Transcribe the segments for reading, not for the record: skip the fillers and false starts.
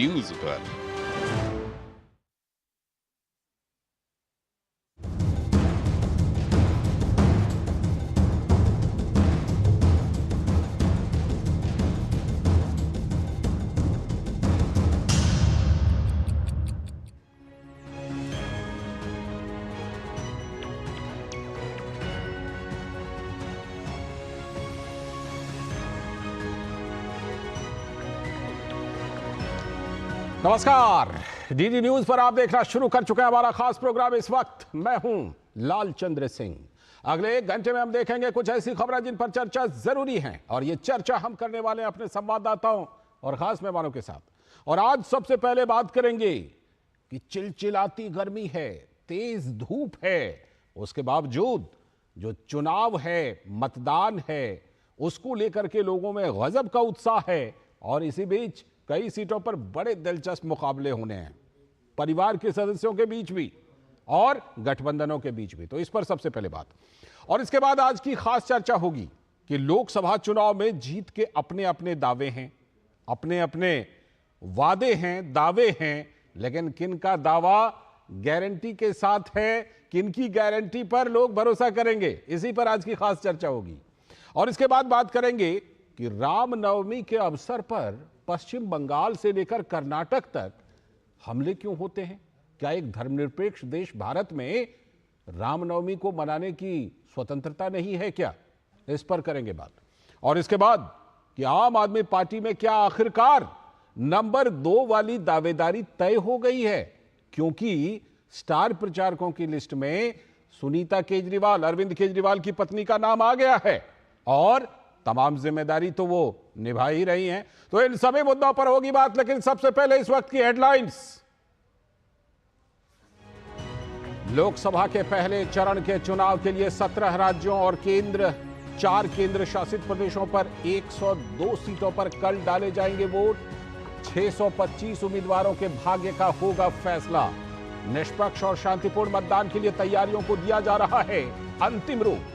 News पर। नमस्कार, DD news पर आप देखना शुरू कर चुके हैं हमारा खास प्रोग्राम। इस वक्त मैं हूं लालचंद्र सिंह। अगले 1 घंटे में हम देखेंगे कुछ ऐसी खबरें जिन पर चर्चा जरूरी है, और ये चर्चा हम करने वाले हैं अपने संवाददाताओं और खास मेहमानों के साथ। और आज सबसे पहले बात करेंगे कि चिलचिलाती गर्मी है, तेज धूप है, उसके बावजूद जो चुनाव है, मतदान है, उसको लेकर के लोगों में गजब का उत्साह है। और इसी बीच कई सीटों पर बड़े दिलचस्प मुकाबले होने हैं, परिवार के सदस्यों के बीच भी और गठबंधनों के बीच भी। तो इस पर सबसे पहले बात, और इसके बाद आज की खास चर्चा होगी कि लोकसभा चुनाव में जीत के अपने अपने दावे हैं, अपने अपने वादे हैं, दावे हैं, लेकिन किन का दावा गारंटी के साथ है, किन की गारंटी पर लोग भरोसा करेंगे, इसी पर आज की खास चर्चा होगी। और इसके बाद बात करेंगे कि रामनवमी के अवसर पर पश्चिम बंगाल से लेकर कर्नाटक तक हमले क्यों होते हैं? क्या एक धर्मनिरपेक्ष देश भारत में रामनवमी को मनाने की स्वतंत्रता नहीं है क्या? इस पर करेंगे बात। और इसके बाद कि आम आदमी पार्टी में क्या आखिरकार नंबर 2 वाली दावेदारी तय हो गई है, क्योंकि स्टार प्रचारकों की लिस्ट में सुनीता केजरीवाल, अरविंद केजरीवाल की पत्नी का नाम आ गया है, और तमाम जिम्मेदारी तो वो निभा ही रही हैं। तो इन सभी मुद्दों पर होगी बात, लेकिन सबसे पहले इस वक्त की हेडलाइंस। लोकसभा के पहले चरण के चुनाव के लिए 17 राज्यों और 4 केंद्र शासित प्रदेशों पर 102 सीटों पर कल डाले जाएंगे वोट। 625 उम्मीदवारों के भाग्य का होगा फैसला। निष्पक्ष और शांतिपूर्ण मतदान के लिए तैयारियों को दिया जा रहा है अंतिम रूप।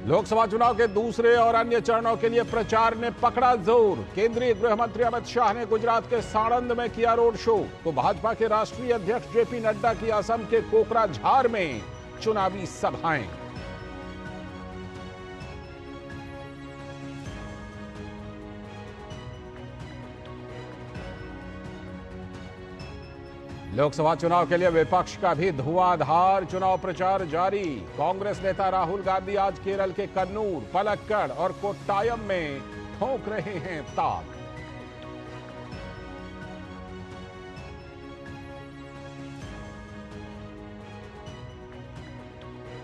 लोकसभा चुनाव के दूसरे और अन्य चरणों के लिए प्रचार ने पकड़ा जोर। केंद्रीय गृह मंत्री अमित शाह ने गुजरात के साणंद में किया रोड शो, तो भाजपा के राष्ट्रीय अध्यक्ष जेपी नड्डा की असम के कोकराझार में चुनावी सभाएं। लोकसभा चुनाव के लिए विपक्ष का भी धुआंधार चुनाव प्रचार जारी। कांग्रेस नेता राहुल गांधी आज केरल के कन्नूर, पलक्कड़ और कोट्टायम में ठोक रहे हैं ताल।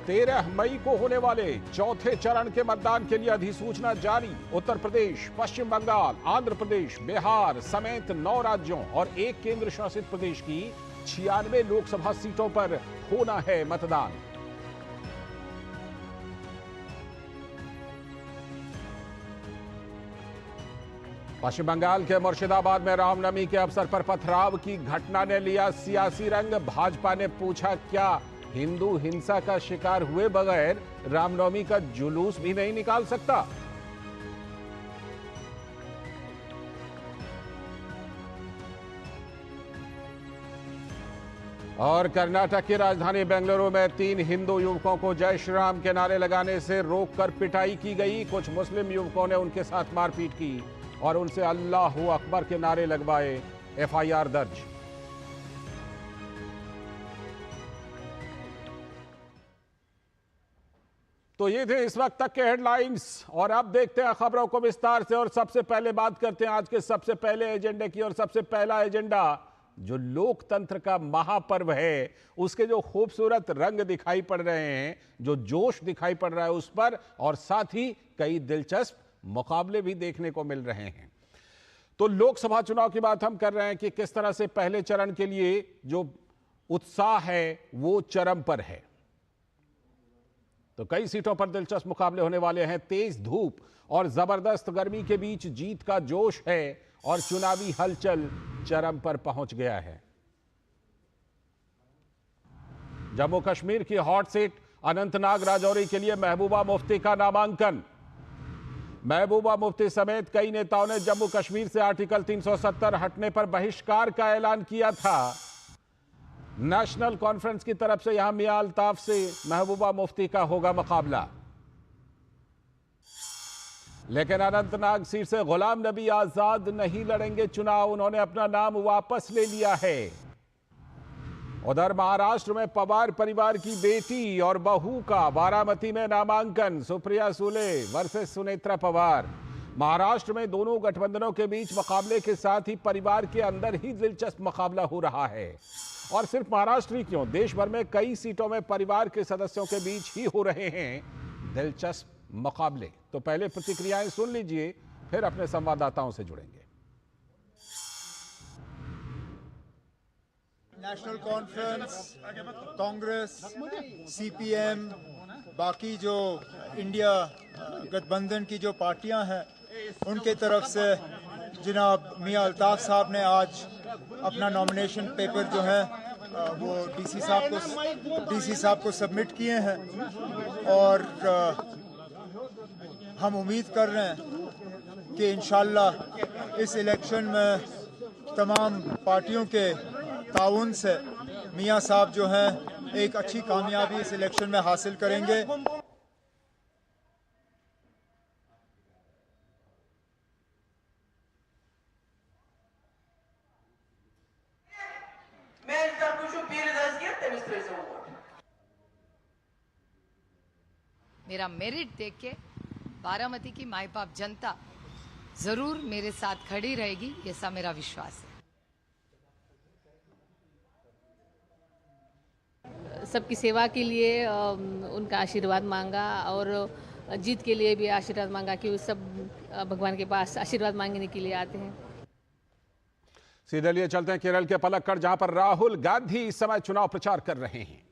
तेरह मई को होने वाले चौथे चरण के मतदान के लिए अधिसूचना जारी। उत्तर प्रदेश, पश्चिम बंगाल, आंध्र प्रदेश, बिहार समेत 9 राज्यों और 1 केंद्र शासित प्रदेश की 96 लोकसभा सीटों पर होना है मतदान। पश्चिम बंगाल के मुर्शिदाबाद में रामनवमी के अवसर पर पथराव की घटना ने लिया सियासी रंग। भाजपा ने पूछा, क्या हिंदू हिंसा का शिकार हुए बगैर रामनवमी का जुलूस भी नहीं निकाल सकता? और कर्नाटक की राजधानी बेंगलुरु में 3 हिंदू युवकों को जय श्री राम के नारे लगाने से रोककर पिटाई की गई। कुछ मुस्लिम युवकों ने उनके साथ मारपीट की और उनसे अल्लाहू अकबर के नारे लगवाए। एफआईआर दर्ज। तो ये थे इस वक्त तक के हेडलाइंस, और अब देखते हैं खबरों को विस्तार से। और सबसे पहले बात करते हैं आज के सबसे पहले एजेंडे की। और सबसे पहला एजेंडा जो लोकतंत्र का महापर्व है, उसके जो खूबसूरत रंग दिखाई पड़ रहे हैं, जो जोश दिखाई पड़ रहा है उस पर, और साथ ही कई दिलचस्प मुकाबले भी देखने को मिल रहे हैं। तो लोकसभा चुनाव की बात हम कर रहे हैं कि किस तरह से पहले चरण के लिए जो उत्साह है वो चरम पर है। तो कई सीटों पर दिलचस्प मुकाबले होने वाले हैं। तेज धूप और जबरदस्त गर्मी के बीच जीत का जोश है और चुनावी हलचल चरम पर पहुंच गया है। जम्मू कश्मीर की हॉट सीट अनंतनाग राजौरी के लिए महबूबा मुफ्ती का नामांकन। महबूबा मुफ्ती समेत कई नेताओं ने जम्मू कश्मीर से आर्टिकल 370 हटने पर बहिष्कार का ऐलान किया था। नेशनल कॉन्फ्रेंस की तरफ से यहां मियां अल्ताफ से महबूबा मुफ्ती का होगा मुकाबला, लेकिन अनंतनाग सीट से गुलाम नबी आजाद नहीं लड़ेंगे चुनाव। उन्होंने अपना नाम वापस ले लिया है। उधर महाराष्ट्र में पवार परिवार की बेटी और बहू का बारामती में नामांकन। सुप्रिया सुले वर्सेस सुनेत्रा पवार। महाराष्ट्र में दोनों गठबंधनों के बीच मुकाबले के साथ ही परिवार के अंदर ही दिलचस्प मुकाबला हो रहा है। और सिर्फ महाराष्ट्र ही क्यों, देश भर में कई सीटों में परिवार के सदस्यों के बीच ही हो रहे हैं दिलचस्प मुकाबले। तो पहले प्रतिक्रियाएं सुन लीजिए, फिर अपने संवाददाताओं से जुड़ेंगे। नेशनल कॉन्फ्रेंस, कांग्रेस, सीपीएम, बाकी जो इंडिया गठबंधन की जो पार्टियां हैं, उनके तरफ से जनाब मियां अल्ताफ साहब ने आज अपना नॉमिनेशन पेपर जो है वो डीसी साहब को सबमिट किए हैं। और हम उम्मीद कर रहे हैं कि इंशाल्लाह इस इलेक्शन में तमाम पार्टियों के ताउन से मियां साहब जो हैं एक अच्छी कामयाबी इस इलेक्शन में हासिल करेंगे। मेरा मेरिट देख के बारामती की माई बाप जनता जरूर मेरे साथ खड़ी रहेगी, ऐसा मेरा विश्वास है। सबकी सेवा के लिए उनका आशीर्वाद मांगा और जीत के लिए भी आशीर्वाद मांगा कि वो सब भगवान के पास आशीर्वाद मांगने के लिए आते हैं। सीधे लिए चलते हैं केरल के पलक्कड़, जहां पर राहुल गांधी इस समय चुनाव प्रचार कर रहे हैं।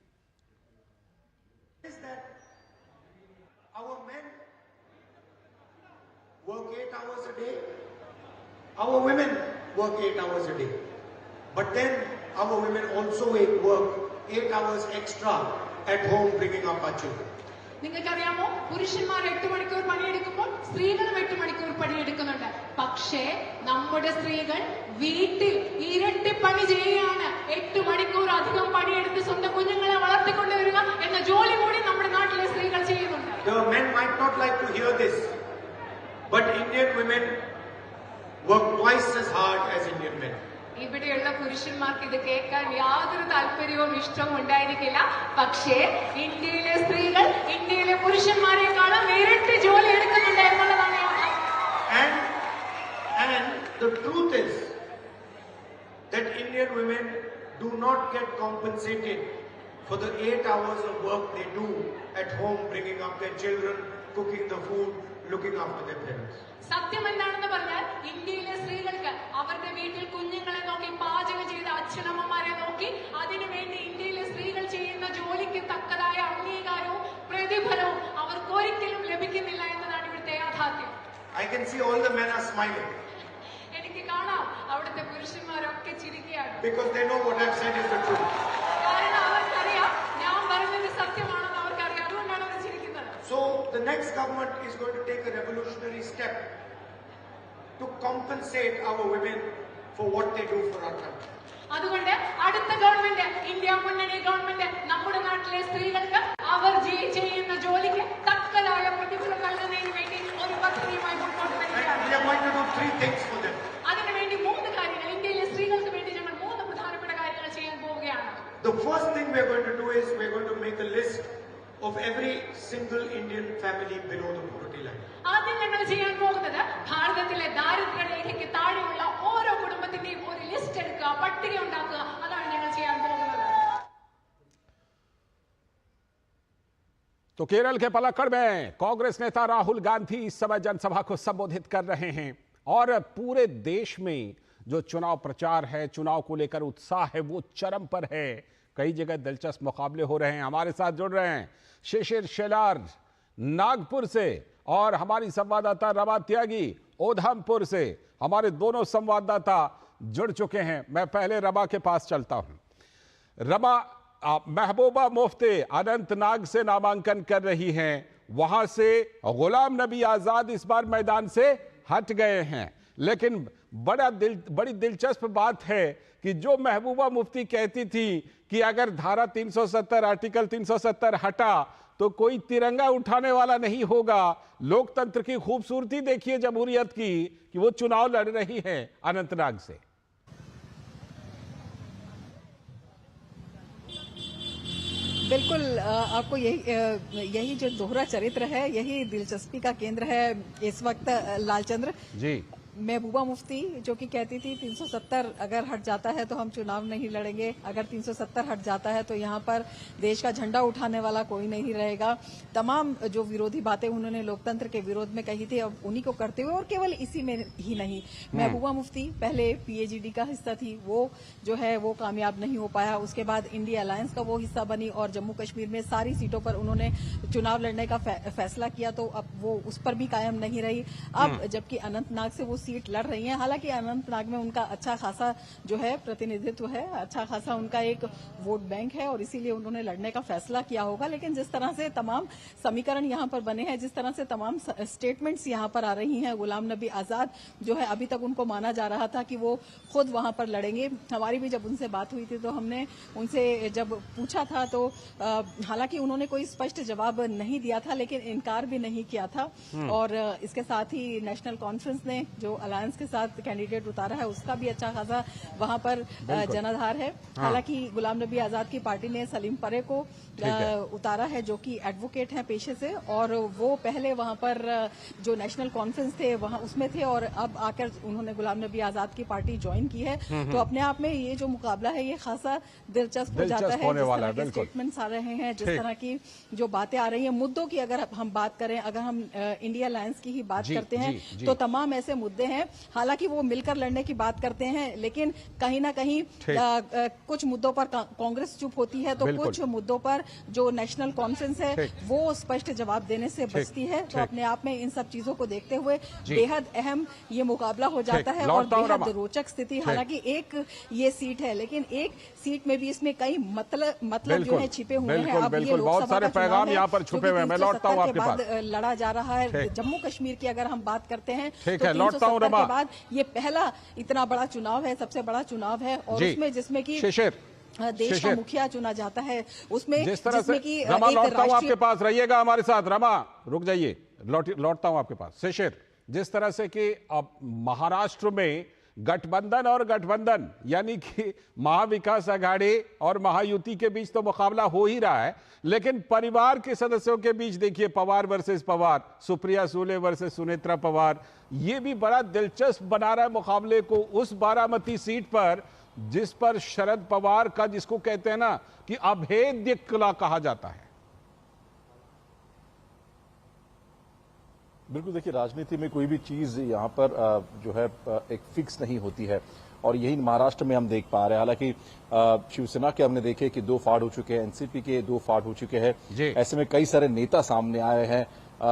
Work 8 hours a day. Our women work 8 hours a day. But then our women also work 8 hours extra at home bringing up our children. നിങ്ങൾക്കറിയാമോ, പുരുഷന്മാർ 8 മണിക്കൂർ പണിയെടുക്കുമ്പോൾ സ്ത്രീകളും 8 മണിക്കൂർ പണിയെടുക്കുന്നുണ്ട്. പക്ഷേ നമ്മുടെ സ്ത്രീകൾ വീട്ടിൽ ഇരട്ടി പണി ചെയ്യുകയാണ്. 8 മണിക്കൂർ അധികം പണിയെടുത്ത് സ്വന്തം കുഞ്ഞുങ്ങളെ വളർത്തിക്കൊണ്ടുവരിക എന്ന ജോലി കൂടി നമ്മുടെ നാട്ടിലെ സ്ത്രീകൾ ചെയ്യുന്നുണ്ട്. The men might not like to hear this, but Indian women work twice as hard as Indian men. ഇവിടെയുള്ള പുരുഷന്മാർക്ക് ഇത് കേൾക്കാൻ യാതൊരു താല്പര്യവും ഇഷ്ടവും ഉണ്ടായിരിക്കില്ല. പക്ഷേ ഇന്ത്യയിലെ സ്ത്രീകൾ ഇന്ത്യയിലെ പുരുഷന്മാരെക്കാളും ഇരട്ടി ജോലി എടുക്കുന്നുണ്ട് എന്നുള്ളതാണ് യാഥാർത്ഥ്യം. And the truth is that Indian women do not get compensated for the 8 hours of work they do at home, bringing up their children, cooking the food, looking after their parents. സത്യം എന്താണെന്ന് പറഞ്ഞാൽ ഇന്ത്യയിലെ സ്ത്രീകൾക്ക് അവരുടെ വീട്ടിൽ കുഞ്ഞുങ്ങളെ നോക്കി, പാചകം ചെയ്ത അച്ഛനമ്മമാരെ നോക്കി, അതിനുവേണ്ടി ഇന്ത്യയിലെ സ്ത്രീകൾ ചെയ്യുന്ന ജോലിക്ക് തക്കതായ അംഗീകാരവും പ്രതിഫലവും അവർക്ക് ഒരിക്കലും ലഭിക്കുന്നില്ല എന്നതാണ് ഇവിടുത്തെ യാഥാർത്ഥ്യം. I can see all the men are smiling. എനിക്ക് കാണാം അവിടുത്തെ പുരുഷന്മാരൊക്കെ ചിരിക്കുകയാണ്. Because they know what I've said is the truth. കാരണം അവർക്കറിയാം ഞാൻ പറഞ്ഞത് സത്യമാണെന്ന് അവർക്കറിയാം. അതുകൊണ്ടാണ് അവർ ചിരിക്കുന്നത്. So the next government is going to take a revolutionary step to compensate our women for what they do for our country. അതുകൊണ്ട് അടുത്ത ഗവൺമെന്റ്, ഇന്ത്യ മുന്നണി ഗവൺമെന്റ്, നമ്മുടെ നാട്ടിലെ സ്ത്രീകൾക്ക് അവർ ചെയ്യുന്ന ജോലിക്ക് തക്കതായ പ്രതിഫലം നൽകുന്നതിന് വേണ്ടി ഒരു പദ്ധതിയുമായി മുന്നോട്ട് വരികയാണ്. We are going to do 3 things for them. അതിനുവേണ്ടി 3 കാര്യങ്ങൾ, ഇന്ത്യയിലെ സ്ത്രീകൾക്ക് വേണ്ടി ഞങ്ങൾ 3 പ്രധാനപ്പെട്ട കാര്യങ്ങൾ ചെയ്യാൻ പോവുകയാണ്. The first thing we are going to do is we are going to make a list of every single Indian family below the poverty line. ആദ്യം ഞങ്ങൾ ചെയ്യാൻ പോകുന്നത് ഭാരതത്തിലെ ദാരിദ്ര്യരേഖയ്ക്ക് താഴെയുള്ള ഓരോ കുടുംബത്തിന്റെയും ഒരു ലിസ്റ്റ് എടുക്കുക, പട്ടിക ഉണ്ടാക്കുക. അതാണ് ഞങ്ങൾ ചെയ്യാൻ പോകുന്നത്. तो केरल के पलक्कड़ में कांग्रेस नेता राहुल गांधी इस समय जनसभा को संबोधित कर रहे हैं। और पूरे देश में जो चुनाव प्रचार है, चुनाव को लेकर उत्साह है, वो चरम पर है। कई जगह दिलचस्प मुकाबले हो रहे हैं। हमारे साथ जुड़ रहे हैं शिशिर शेलार नागपुर से और हमारी संवाददाता रमा त्यागी उधमपुर से। हमारे दोनों संवाददाता जुड़ चुके हैं। मैं पहले रमा के पास चलता हूं। रमा, महबूबा मुफ्ती अनंतनाग से नामांकन कर रही हैं वहां से गुलाम नबी आजाद इस बार मैदान से हट गए हैं। लेकिन बड़ी दिलचस्प बात है कि जो महबूबा मुफ्ती कहती थी कि अगर धारा 370 आर्टिकल 370 हटा तो कोई तिरंगा उठाने वाला नहीं होगा। लोकतंत्र की खूबसूरती देखिए जमहूरियत की कि वो चुनाव लड़ रही हैं अनंतनाग से। बिल्कुल आपको यही जो दोहरा चरित्र है, यही दिलचस्पी का केंद्र है इस वक्त लालचंद्र जी। महबूबा मुफ्ती जो कि कहती थी 370 अगर हट जाता है तो हम चुनाव नहीं लड़ेंगे, अगर 370 हट जाता है तो यहाँ पर देश का झंडा उठाने वाला कोई नहीं रहेगा। तमाम जो विरोधी बातें उन्होंने लोकतंत्र के विरोध में कही थी, अब उन्हीं को करते हुए, और केवल इसी में ही नहीं, महबूबा मुफ्ती पहले पीएजीडी का हिस्सा थी, वो जो है वो कामयाब नहीं हो पाया। उसके बाद इंडिया अलायंस का वो हिस्सा बनी और जम्मू कश्मीर में सारी सीटों पर उन्होंने चुनाव लड़ने का फैसला किया, तो अब वो उस पर भी कायम नहीं रही। अब जबकि अनंतनाग से वो सीट लड़ रही हैं, हालांकि अनंतनाग में उनका अच्छा खासा जो है प्रतिनिधित्व है, अच्छा खासा उनका एक वोट बैंक है और इसीलिए उन्होंने लड़ने का फैसला किया होगा। लेकिन जिस तरह से तमाम समीकरण यहां पर बने हैं, जिस तरह से तमाम स्टेटमेंट्स यहां पर आ रही हैं, गुलाम नबी आजाद जो है अभी तक उनको माना जा रहा था कि वो खुद वहां पर लड़ेंगे। हमारी भी जब उनसे बात हुई थी तो हमने उनसे जब पूछा था तो हालांकि उन्होंने कोई स्पष्ट जवाब नहीं दिया था, लेकिन इनकार भी नहीं किया था। और इसके साथ ही नेशनल कॉन्फ्रेंस ने जो अलायंस के साथ कैंडिडेट उतारा है उसका भी अच्छा खासा वहां पर जनाधार है। हालांकि गुलाम नबी आजाद की पार्टी ने सलीम परे को उतारा है जो कि एडवोकेट हैं पेशे से, और वो पहले वहां पर जो नेशनल कॉन्फ्रेंस थे वहां उसमें थे और अब आकर उन्होंने गुलाम नबी आजाद की पार्टी ज्वाइन की है। तो अपने आप में ये जो मुकाबला है ये खासा दिलचस्प हो जाता है। जिस तरह के स्टेटमेंट्स आ रहे हैं, जिस तरह की जो बातें आ रही हैं, मुद्दों की अगर हम बात करें, अगर हम इंडिया अलायंस की ही बात करते हैं तो तमाम ऐसे मुद्दे हैं। हालांकि वो मिलकर लड़ने की बात करते हैं, लेकिन कहीं ना कहीं कुछ मुद्दों पर कांग्रेस चुप होती है, तो कुछ मुद्दों पर जो नेशनल कॉन्फ्रेंस है वो स्पष्ट जवाब देने से बचती है। तो अपने आप में इन सब चीजों को देखते हुए बेहद अहम ये मुकाबला हो जाता है और बेहद रोचक स्थिति। हालांकि एक ये सीट है, लेकिन एक सीट में भी इसमें कई मतलब जो है छिपे हुए हैं। अब ये बहुत सारे पैगाम यहाँ पर छुपे हुए हैं। मैं लौटता हूँ आपके पास। लड़ा जा रहा है जम्मू कश्मीर की अगर हम बात करते हैं तो 370 के बाद ये पहला इतना बड़ा चुनाव है, सबसे बड़ा चुनाव है, और उसमें जिसमें कि देश का मुखिया चुना जाता है, उसमें जिस तरह से रमा, लौटता हूं आपके पास, रहिएगा हमारे साथ। रमा रुक जाइए, लौटता हूं आपके पास। शिशिर, जिस तरह से कि अब महाराष्ट्र में गठबंधन और गठबंधन यानी कि महाविकास आघाड़ी और महायुति के बीच तो मुकाबला हो ही रहा है, लेकिन परिवार के सदस्यों के बीच देखिए पवार वर्सेस पवार, सुप्रिया सुले वर्सेस सुनेत्रा पवार, ये भी बड़ा दिलचस्प बना रहा है मुकाबले को उस बारामती सीट पर जिस पर शरद पवार का, जिसको कहते हैं ना कि अभेद्य किला कहा जाता है। बिल्कुल, देखिए राजनीति में कोई भी चीज यहाँ पर जो है एक फिक्स नहीं होती है, और यही महाराष्ट्र में हम देख पा रहे हैं। हालांकि शिवसेना के हमने देखे कि 2 फाड़ हो चुके हैं, एनसीपी के 2 फाड़ हो चुके हैं। ऐसे में कई सारे नेता सामने आए हैं,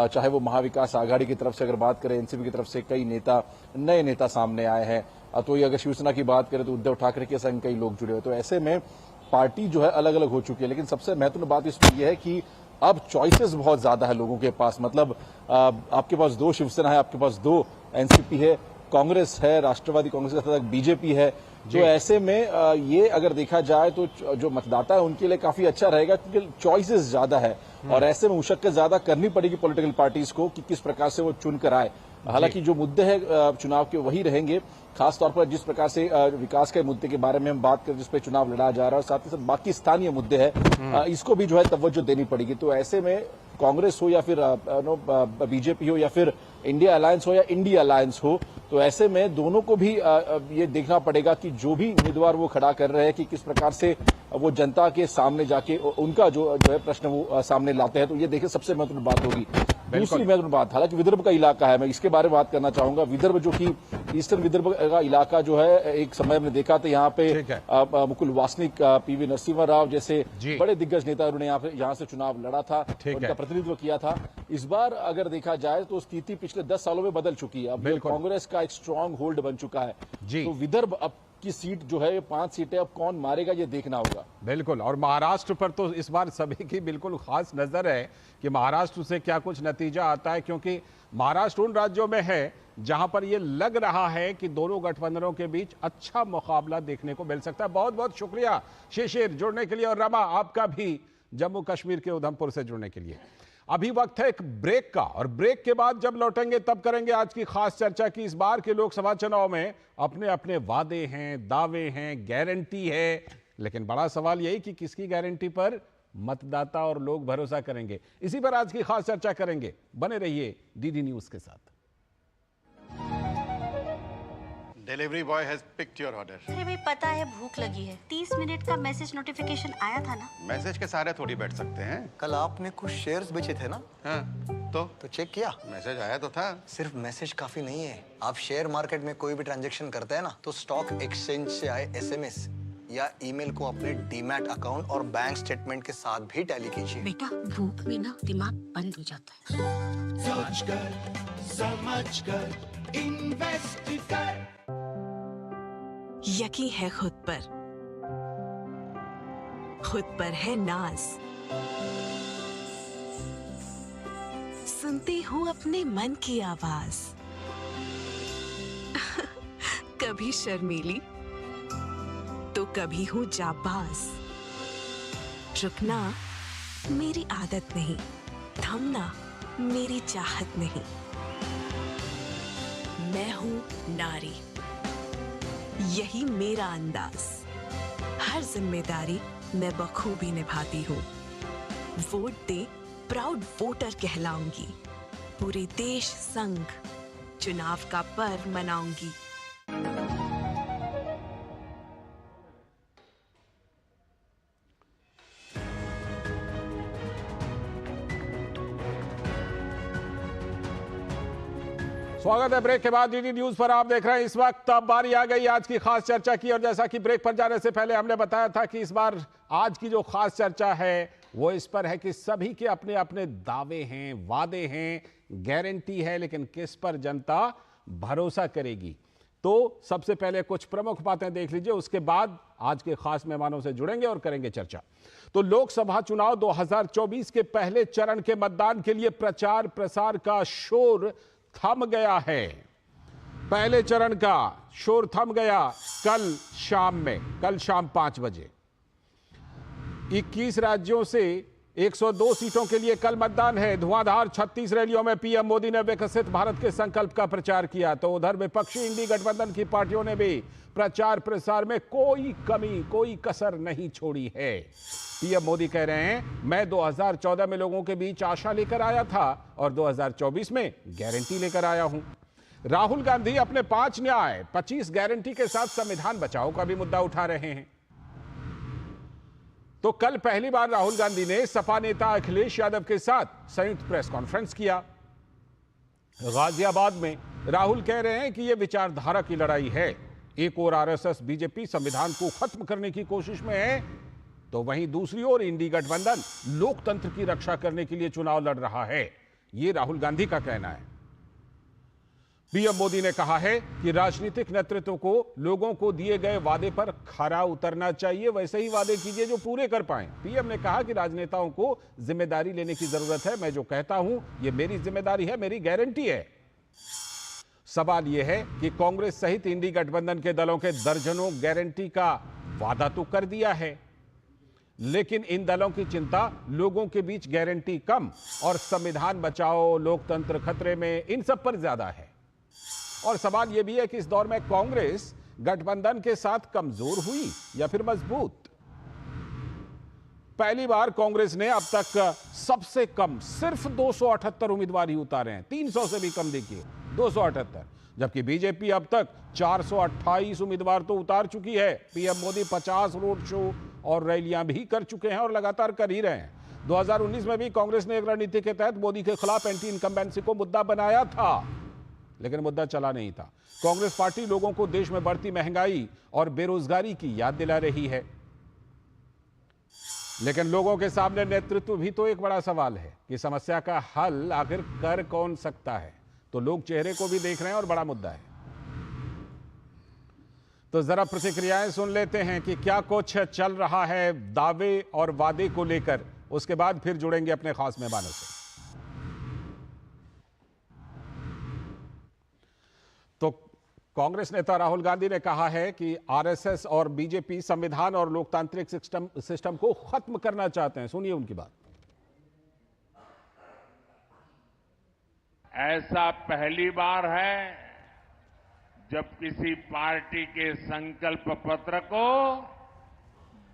चाहे वो महाविकास आघाड़ी की तरफ से अगर बात करें, एनसीपी की तरफ से कई नए नेता सामने आए हैं। तो ये अगर शिवसेना की बात करें तो उद्धव ठाकरे के संग कई लोग जुड़े हुए। तो ऐसे में पार्टी जो है अलग अलग हो चुकी है, लेकिन सबसे महत्वपूर्ण बात इसमें यह है कि अब चॉइसेस बहुत ज्यादा है लोगों के पास। मतलब आपके पास 2 शिवसेना है, आपके पास 2 एनसीपी है, कांग्रेस है, राष्ट्रवादी कांग्रेस के साथ बीजेपी है। तो ऐसे में ये अगर देखा जाए तो जो मतदाता है उनके लिए काफी अच्छा रहेगा, क्योंकि चॉइसेस ज्यादा है और ऐसे में मुशक्कत ज्यादा करनी पड़ेगी पॉलिटिकल पार्टीज को कि किस प्रकार से वो चुनकर आए। हालांकि जो मुद्दे हैं चुनाव के वही रहेंगे, खासतौर पर जिस प्रकार से विकास के मुद्दे के बारे में हम बात करें, जिस पर चुनाव लड़ा जा रहा है, और साथ ही साथ बाकी स्थानीय मुद्दे हैं, इसको भी जो है तवज्जो देनी पड़ेगी। तो ऐसे में कांग्रेस हो या फिर बीजेपी हो या फिर इंडिया अलायंस हो या इंडिया अलायंस हो, तो ऐसे में दोनों को भी ये देखना पड़ेगा कि जो भी उम्मीदवार वो खड़ा कर रहे हैं कि किस प्रकार से वो जनता के सामने जाके उनका जो है प्रश्न वो सामने लाते हैं। तो ये देखिए सबसे महत्वपूर्ण बात होगी। दूसरी महत्वपूर्ण बात, हालांकि विदर्भ का इलाका है, मैं इसके बारे में बात करना चाहूंगा। विदर्भ जो कि ईस्टर्न विदर्भ का इलाका जो है, एक समय में देखा था यहाँ पे मुकुल वासनिक, पीवी नरसिम्हा राव जैसे बड़े दिग्गज नेता उन्होंने यहाँ से चुनाव लड़ा था, उनका प्रतिनिधित्व किया था। इस बार अगर देखा जाए तो स्थिति पिछले 10 सालों में बदल चुकी है। अब कांग्रेस का एक स्ट्रांग होल्ड बन चुका है। तो विदर्भ अब की सीट जो है 5 सीटें अब कौन मारेगा ये देखना होगा। बिल्कुल, और महाराष्ट्र पर तो इस बार सभी की बिल्कुल खास नजर है कि महाराष्ट्र से क्या कुछ नतीजा आता है, क्योंकि महाराष्ट्र उन राज्यों में है जहां पर यह लग रहा है कि दोनों गठबंधनों के बीच अच्छा मुकाबला देखने को मिल सकता है। बहुत बहुत शुक्रिया शिशिर जुड़ने के लिए, और रमा आपका भी जम्मू कश्मीर के उधमपुर से जुड़ने के लिए। अभी वक्त है एक ब्रेक का, और ब्रेक के बाद जब लौटेंगे तब करेंगे आज की खास चर्चा की इस बार के लोकसभा चुनाव में अपने अपने वादे हैं, दावे हैं, गारंटी है, लेकिन बड़ा सवाल यही कि किसकी गारंटी पर मतदाता और लोग भरोसा करेंगे। इसी पर आज की खास चर्चा करेंगे। बने रहिए डीडी न्यूज के साथ। Delivery boy has picked your order. अरे भाई पता है भूख लगी है। 30 मिनट का मैसेज नोटिफिकेशन आया था ना। मैसेज के सारे थोड़ी बैठ सकते हैं। कल आपने कुछ शेयर्स बेचे थे ना? हाँ, तो चेक किया? मैसेज आया तो था। सिर्फ मैसेज काफी नहीं है। आप शेयर मार्केट में कोई भी ट्रांजैक्शन करते हैं ना, तो स्टॉक एक्सचेंज से आए एसएमएस या ईमेल को अपने डीमैट अकाउंट और बैंक स्टेटमेंट के साथ भी टैली कीजिए। बेटा भूख में ना दिमाग बंद हो जाता है। सोचकर समझकर इन्वेस्ट कर। यकीन है खुद पर है नाज। सुनती हूँ अपने मन की आवाज। कभी शर्मीली तो कभी हूँ जाबाज। रुकना मेरी आदत नहीं, थमना मेरी चाहत नहीं। मैं हूँ नारी, यही मेरा अंदाज। हर जिम्मेदारी मैं बखूबी निभाती हूँ। वोट दे, प्राउड वोटर कहलाऊंगी। पूरे देश संग चुनाव का पर्व मनाऊंगी। स्वागत है ब्रेक के बाद डीडी न्यूज पर। आप देख रहे हैं इस वक्त अब बारी आ गई आज की खास चर्चा की, और जैसा कि ब्रेक पर जाने से पहले हमने बताया था कि इस बार आज की जो खास चर्चा है वो इस पर है कि सभी के अपने अपने दावे हैं, वादे हैं, गारंटी है, लेकिन किस पर जनता भरोसा करेगी। तो सबसे पहले कुछ प्रमुख बातें देख लीजिए, उसके बाद आज के खास मेहमानों से जुड़ेंगे और करेंगे चर्चा। तो लोकसभा चुनाव 2024 के पहले चरण के मतदान के लिए प्रचार प्रसार का शोर थम गया है। पहले चरण का शोर थम गया कल शाम 5 बजे। 21 राज्यों से 102 सीटों के लिए कल मतदान है। धुआंधार 36 रैलियों में पीएम मोदी ने विकसित भारत के संकल्प का प्रचार किया। तो उधर विपक्षी इंडी गठबंधन की पार्टियों ने भी प्रचार प्रसार में कोई कमी, कोई कसर नहीं छोड़ी है। पीएम मोदी कह रहे हैं, मैं 2014 में लोगों के बीच आशा लेकर आया था और 2024 में गारंटी लेकर आया हूं। राहुल गांधी अपने 5 न्याय 25 गारंटी के साथ संविधान बचाओ का भी मुद्दा उठा रहे हैं। तो कल पहली बार राहुल गांधी ने सपा नेता अखिलेश यादव के साथ संयुक्त प्रेस कॉन्फ्रेंस किया। गाजियाबाद में राहुल कह रहे हैं कि यह विचारधारा की लड़ाई है। एक ओर आरएसएस बीजेपी संविधान को खत्म करने की कोशिश में है, तो वहीं दूसरी ओर इंडी गठबंधन लोकतंत्र की रक्षा करने के लिए चुनाव लड़ रहा है। यह राहुल गांधी का कहना है। पीएम मोदी ने कहा है कि राजनीतिक नेतृत्व को लोगों को दिए गए वादे पर खरा उतरना चाहिए, वैसे ही वादे कीजिए जो पूरे कर पाएं। पीएम ने कहा कि राजनेताओं को जिम्मेदारी लेने की जरूरत है। मैं जो कहता हूं यह मेरी जिम्मेदारी है, मेरी गारंटी है। सवाल यह है कि कांग्रेस सहित इंडी गठबंधन के दलों के दर्जनों गारंटी का वादा तो कर दिया है, लेकिन इन दलों की चिंता लोगों के बीच गारंटी कम और संविधान बचाओ, लोकतंत्र खतरे में, इन सब पर ज्यादा है। और सवाल यह भी है कि इस दौर में कांग्रेस गठबंधन के साथ कमजोर हुई या फिर मजबूत। पहली बार कांग्रेस ने अब तक सबसे कम सिर्फ 278 उम्मीदवार ही उतारे हैं। 300 से भी कम देखिए, 278, जबकि बीजेपी अब तक 428 उम्मीदवार तो उतार चुकी है। पीएम मोदी 50 रोड शो और रैलियां भी कर चुके हैं और लगातार कर ही रहे हैं। 2019 में भी कांग्रेस ने एक रणनीति के तहत मोदी के खिलाफ एंटी इनकम्बेंसी को मुद्दा बनाया था, लेकिन मुद्दा चला नहीं था। कांग्रेस पार्टी लोगों को देश में बढ़ती महंगाई और बेरोजगारी की याद दिला रही है, लेकिन लोगों के सामने नेतृत्व भी तो एक बड़ा सवाल है कि समस्या का हल आखिर कर कौन सकता है। तो लोग चेहरे को भी देख रहे हैं और बड़ा मुद्दा है। तो जरा प्रतिक्रियाएं सुन लेते हैं कि क्या कुछ चल रहा है दावे और वादे को लेकर, उसके बाद फिर जुड़ेंगे अपने खास मेहमानों से। तो कांग्रेस नेता राहुल गांधी ने कहा है कि आरएसएस और बीजेपी संविधान और लोकतांत्रिक सिस्टम को खत्म करना चाहते हैं। सुनिए उनकी बात। ऐसा पहली बार है जब किसी पार्टी के संकल्प पत्र को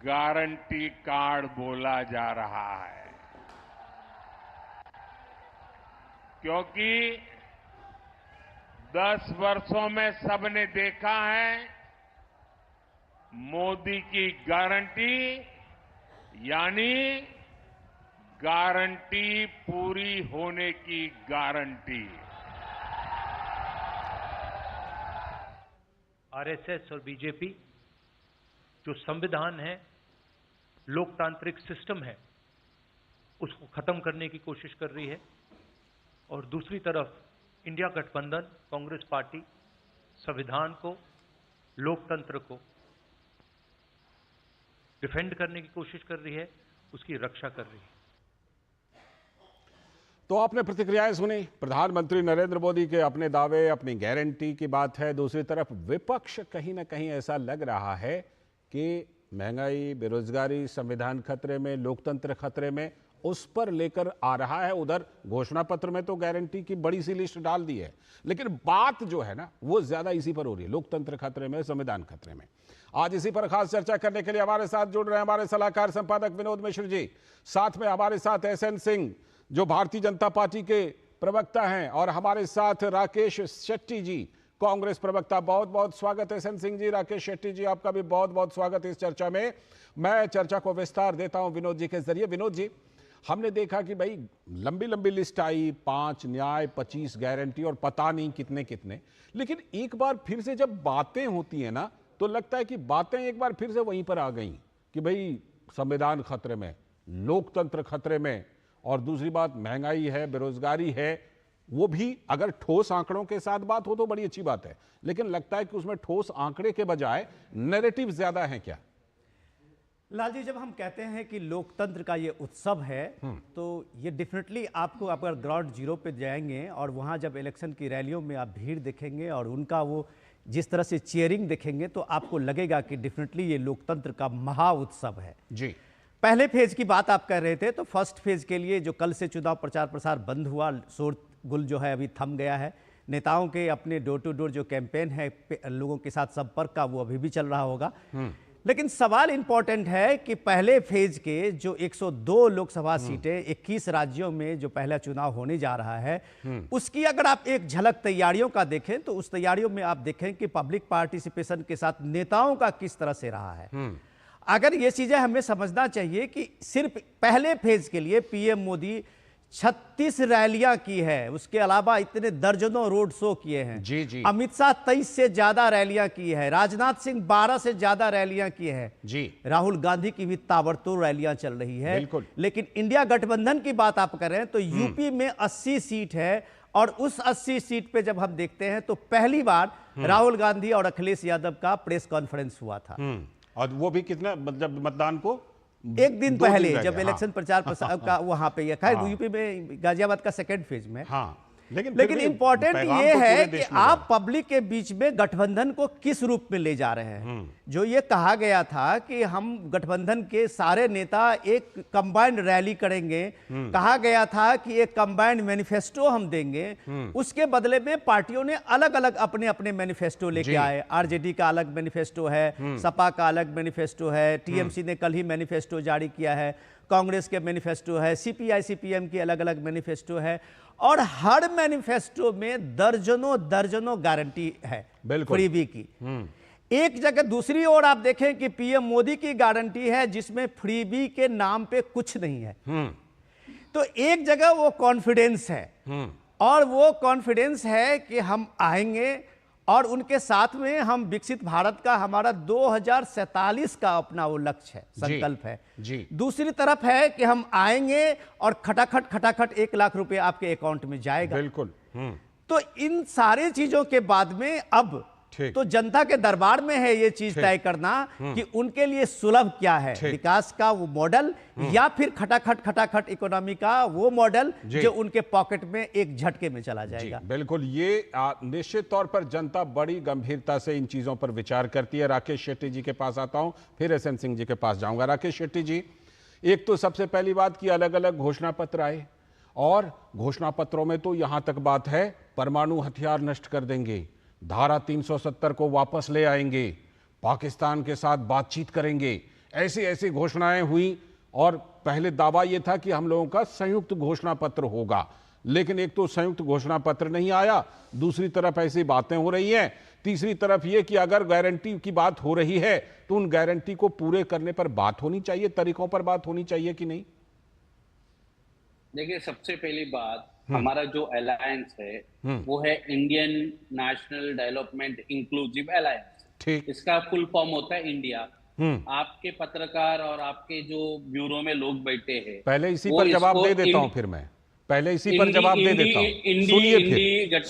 गारंटी कार्ड बोला जा रहा है, क्योंकि 10 वर्षों में सबने देखा है मोदी की गारंटी यानी गारंटी पूरी होने की गारंटी। आरएसएस और बीजेपी जो संविधान है, लोकतांत्रिक सिस्टम है, उसको खत्म करने की कोशिश कर रही है, और दूसरी तरफ इंडिया गठबंधन कांग्रेस पार्टी संविधान को, लोकतंत्र को डिफेंड करने की कोशिश कर रही है, उसकी रक्षा कर रही है। तो आपने प्रतिक्रियाएं सुनी। प्रधानमंत्री नरेंद्र मोदी के अपने दावे, अपनी गारंटी की बात है। दूसरी तरफ विपक्ष कहीं ना कहीं ऐसा लग रहा है कि महंगाई, बेरोजगारी, संविधान खतरे में, लोकतंत्र खतरे में, उस पर लेकर आ रहा है। उधर घोषणा पत्र में तो गारंटी की बड़ी सी लिस्ट डाल दी है, लेकिन बात जो है ना वो ज्यादा इसी पर हो रही है, लोकतंत्र खतरे में, संविधान खतरे में। आज इसी पर खास चर्चा करने के लिए हमारे साथ जुड़ रहे हैं हमारे सलाहकार संपादक विनोद मिश्र जी, साथ में हमारे साथ एसएन सिंह जो भारतीय जनता पार्टी के प्रवक्ता हैं, और हमारे साथ राकेश शेट्टी जी, कांग्रेस प्रवक्ता। बहुत बहुत स्वागत है एसएन सिंह जी, राकेश शेट्टी जी, आपका भी बहुत बहुत स्वागत है इस चर्चा में। मैं चर्चा को विस्तार देता हूं विनोद जी के जरिए। विनोद जी, हमने देखा कि भाई लंबी लंबी लिस्ट आई, 5 न्याय, 25 गारंटी और पता नहीं कितने कितने, लेकिन एक बार फिर से जब बातें होती है ना तो लगता है कि बातें एक बार फिर से वहीं पर आ गई कि भाई संविधान खतरे में, लोकतंत्र खतरे में, और दूसरी बात महंगाई है, बेरोजगारी है। वो भी अगर ठोस आंकड़ों के साथ बात हो तो बड़ी अच्छी बात है, लेकिन लगता है कि उसमें ठोस आंकड़े के बजाय नैरेटिव ज्यादा है। क्या लाल जी, जब हम कहते हैं कि लोकतंत्र का ये उत्सव है तो ये डेफिनेटली आपको अगर ग्राउंड जीरो पे जाएंगे और वहाँ जब इलेक्शन की रैलियों में आप भीड़ देखेंगे और उनका वो जिस तरह से चीयरिंग देखेंगे तो आपको लगेगा कि डेफिनेटली ये लोकतंत्र का महा उत्सव है जी। पहले फेज की बात आप कर रहे थे, तो फर्स्ट फेज के लिए जो कल से चुनाव प्रचार प्रसार बंद हुआ, शोरगुल जो है अभी थम गया है। नेताओं के अपने डोर टू डोर जो कैंपेन है लोगों के साथ संपर्क का, वो अभी भी चल रहा होगा। लेकिन सवाल इंपॉर्टेंट है कि पहले फेज के जो 102 लोकसभा सीटें 21 राज्यों में जो पहला चुनाव होने जा रहा है, उसकी अगर आप एक झलक तैयारियों का देखें तो उस तैयारियों में आप देखें कि पब्लिक पार्टिसिपेशन के साथ नेताओं का किस तरह से रहा है। अगर ये चीजें हमें समझना चाहिए कि सिर्फ पहले फेज के लिए पीएम मोदी 36 रैलियां की है, उसके अलावा इतने दर्जनों रोड शो किए हैं। जी जी। अमित शाह 23 से ज्यादा रैलियां की है, राजनाथ सिंह 12 से ज्यादा रैलियां की है जी। राहुल गांधी की भी ताबड़तोड़ रैलियां चल रही है। बिल्कुल। लेकिन इंडिया गठबंधन की बात आप कर रहे हैं तो यूपी में 80 सीट है, और उस 80 सीट पे जब हम देखते हैं तो पहली बार राहुल गांधी और अखिलेश यादव का प्रेस कॉन्फ्रेंस हुआ था। और वो भी कितना, मतलब मतदान को एक दिन पहले जब इलेक्शन प्रचार प्रसार का वहां पे, खैर यूपी में गाजियाबाद का सेकंड फेज में। लेकिन इंपॉर्टेंट ये है कि आप पब्लिक के बीच में गठबंधन को किस रूप में ले जा रहे हैं। जो ये कहा गया था कि हम गठबंधन के सारे नेता एक कंबाइंड रैली करेंगे, कहा गया था कि एक कंबाइंड मैनिफेस्टो हम देंगे, उसके बदले में पार्टियों ने अलग अलग अपने अपने मैनिफेस्टो लेके आए। आरजेडी का अलग मैनिफेस्टो है, सपा का अलग मैनिफेस्टो है, टीएमसी ने कल ही मैनिफेस्टो जारी किया है, कांग्रेस के मैनिफेस्टो है, सीपीआई सीपीएम की अलग अलग मैनिफेस्टो है, और हर मैनिफेस्टो में दर्जनों गारंटी है फ्रीबी की। एक जगह दूसरी ओर आप देखें कि पीएम मोदी की गारंटी है जिसमें फ्रीबी के नाम पे कुछ नहीं है। तो एक जगह वो कॉन्फिडेंस है, और वो कॉन्फिडेंस है कि हम आएंगे और उनके साथ में हम विकसित भारत का हमारा 2047 का अपना वो लक्ष्य है, संकल्प है जी। दूसरी तरफ है कि हम आएंगे और खटाखट 1 लाख रुपए आपके अकाउंट में जाएगा। बिल्कुल। तो इन सारी चीजों के बाद में अब तो जनता के दरबार में है ये चीज तय करना कि उनके लिए सुलभ क्या है, विकास का वो मॉडल या फिर खटाखट इकोनॉमी का वो मॉडल जो उनके पॉकेट में एक झटके में चला जाएगा। बिल्कुल, ये निश्चित तौर पर जनता बड़ी गंभीरता से इन चीजों पर विचार करती है। राकेश शेट्टी जी के पास आता हूं, फिर एसएन सिंह जी के पास जाऊंगा। राकेश शेट्टी जी, एक तो सबसे पहली बात कि अलग अलग घोषणा पत्र आए और घोषणा पत्रों में तो यहां तक बात है परमाणु हथियार नष्ट कर देंगे, धारा 370 को वापस ले आएंगे, पाकिस्तान के साथ बातचीत करेंगे, ऐसी ऐसी घोषणाएं हुई। और पहले दावा यह था कि हम लोगों का संयुक्त घोषणा पत्र होगा, लेकिन एक तो संयुक्त घोषणा पत्र नहीं आया, दूसरी तरफ ऐसी बातें हो रही हैं, तीसरी तरफ यह कि अगर गारंटी की बात हो रही है तो उन गारंटी को पूरे करने पर बात होनी चाहिए, तरीकों पर बात होनी चाहिए कि नहीं? देखिए, सबसे पहली बात, हमारा जो अलायंस है वो है Indian national development inclusive alliance. ठीक, इसका फुल फॉर्म होता है इंडिया। आपके पत्रकार और आपके जो ब्यूरो में लोग बैठे हैं, पहले इसी पर जवाब दे देता हूं, फिर मैं पहले इसी पर जवाब दे देता हूं।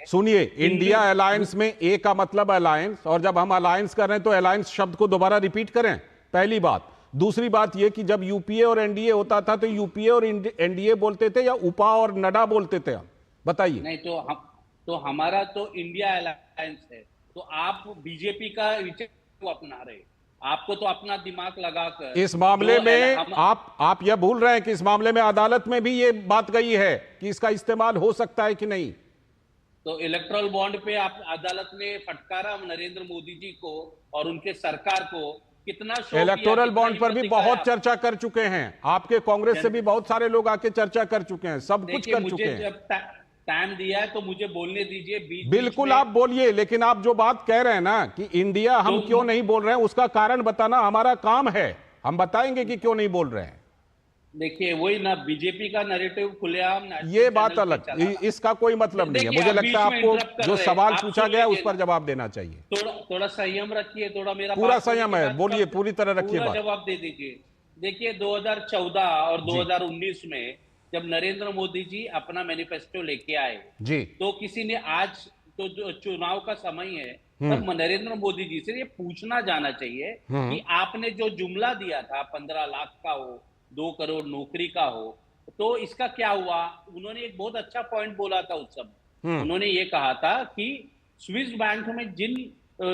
सुनिए, इंडिया अलायंस में ए का मतलब अलायंस, और जब हम अलायंस कर रहे हैं तो अलायंस शब्द को दोबारा रिपीट करें, पहली बात। दूसरी बात यह कि जब यूपीए और एनडीए होता था तो यूपीए और एनडीए बोलते थे या उपा और नडा बोलते थे? बताइए। नहीं, तो हमारा तो इंडिया अलायंस है, तो आप बीजेपी का विचार अपना रहे, आपको तो अपना दिमाग लगाकर इस मामले में आप यह भूल रहे हैं कि इस मामले में अदालत में भी ये बात गई है कि इसका इस्तेमाल हो सकता है कि नहीं। तो इलेक्ट्रल बॉन्ड पे आप अदालत ने फटकारा नरेंद्र मोदी जी को और उनके सरकार को, कितना इलेक्टोरल बॉन्ड पर भी बहुत चर्चा कर चुके हैं, आपके कांग्रेस से भी बहुत सारे लोग आके चर्चा कर चुके हैं, सब कुछ कर चुके हैं। जब टाइम दिया है तो मुझे बोलने दीजिए। बिल्कुल आप बोलिए, लेकिन आप जो बात कह रहे हैं ना कि इंडिया हम क्यों नहीं बोल रहे हैं, उसका कारण बताना हमारा काम है, हम बताएंगे कि क्यों नहीं बोल रहे हैं। देखिए, वही ना बीजेपी का नैरेटिव खुलेआम, ये बात अलग, इसका कोई मतलब नहीं है। मुझे लगता है आपको जो सवाल पूछा गया उस पर जवाब देना चाहिए। थोड़ा संयम रखिए, थोड़ा मेरा पूरा संयम है, बोलिए, पूरी तरह रखिए बात, जवाब दे दीजिए। देखिए, 2014 और 2019 में जब नरेंद्र मोदी जी अपना मैनिफेस्टो लेके आए जी, तो किसी ने, आज तो जो चुनाव का समय है, तब नरेंद्र मोदी जी से ये पूछना जाना चाहिए कि आपने जो जुमला दिया था 15 लाख का हो, 2 करोड़ नौकरी का हो, तो इसका क्या हुआ? उन्होंने एक बहुत अच्छा पॉइंट बोला था उस समय। उन्होंने ये कहा था कि स्विस बैंक में जिन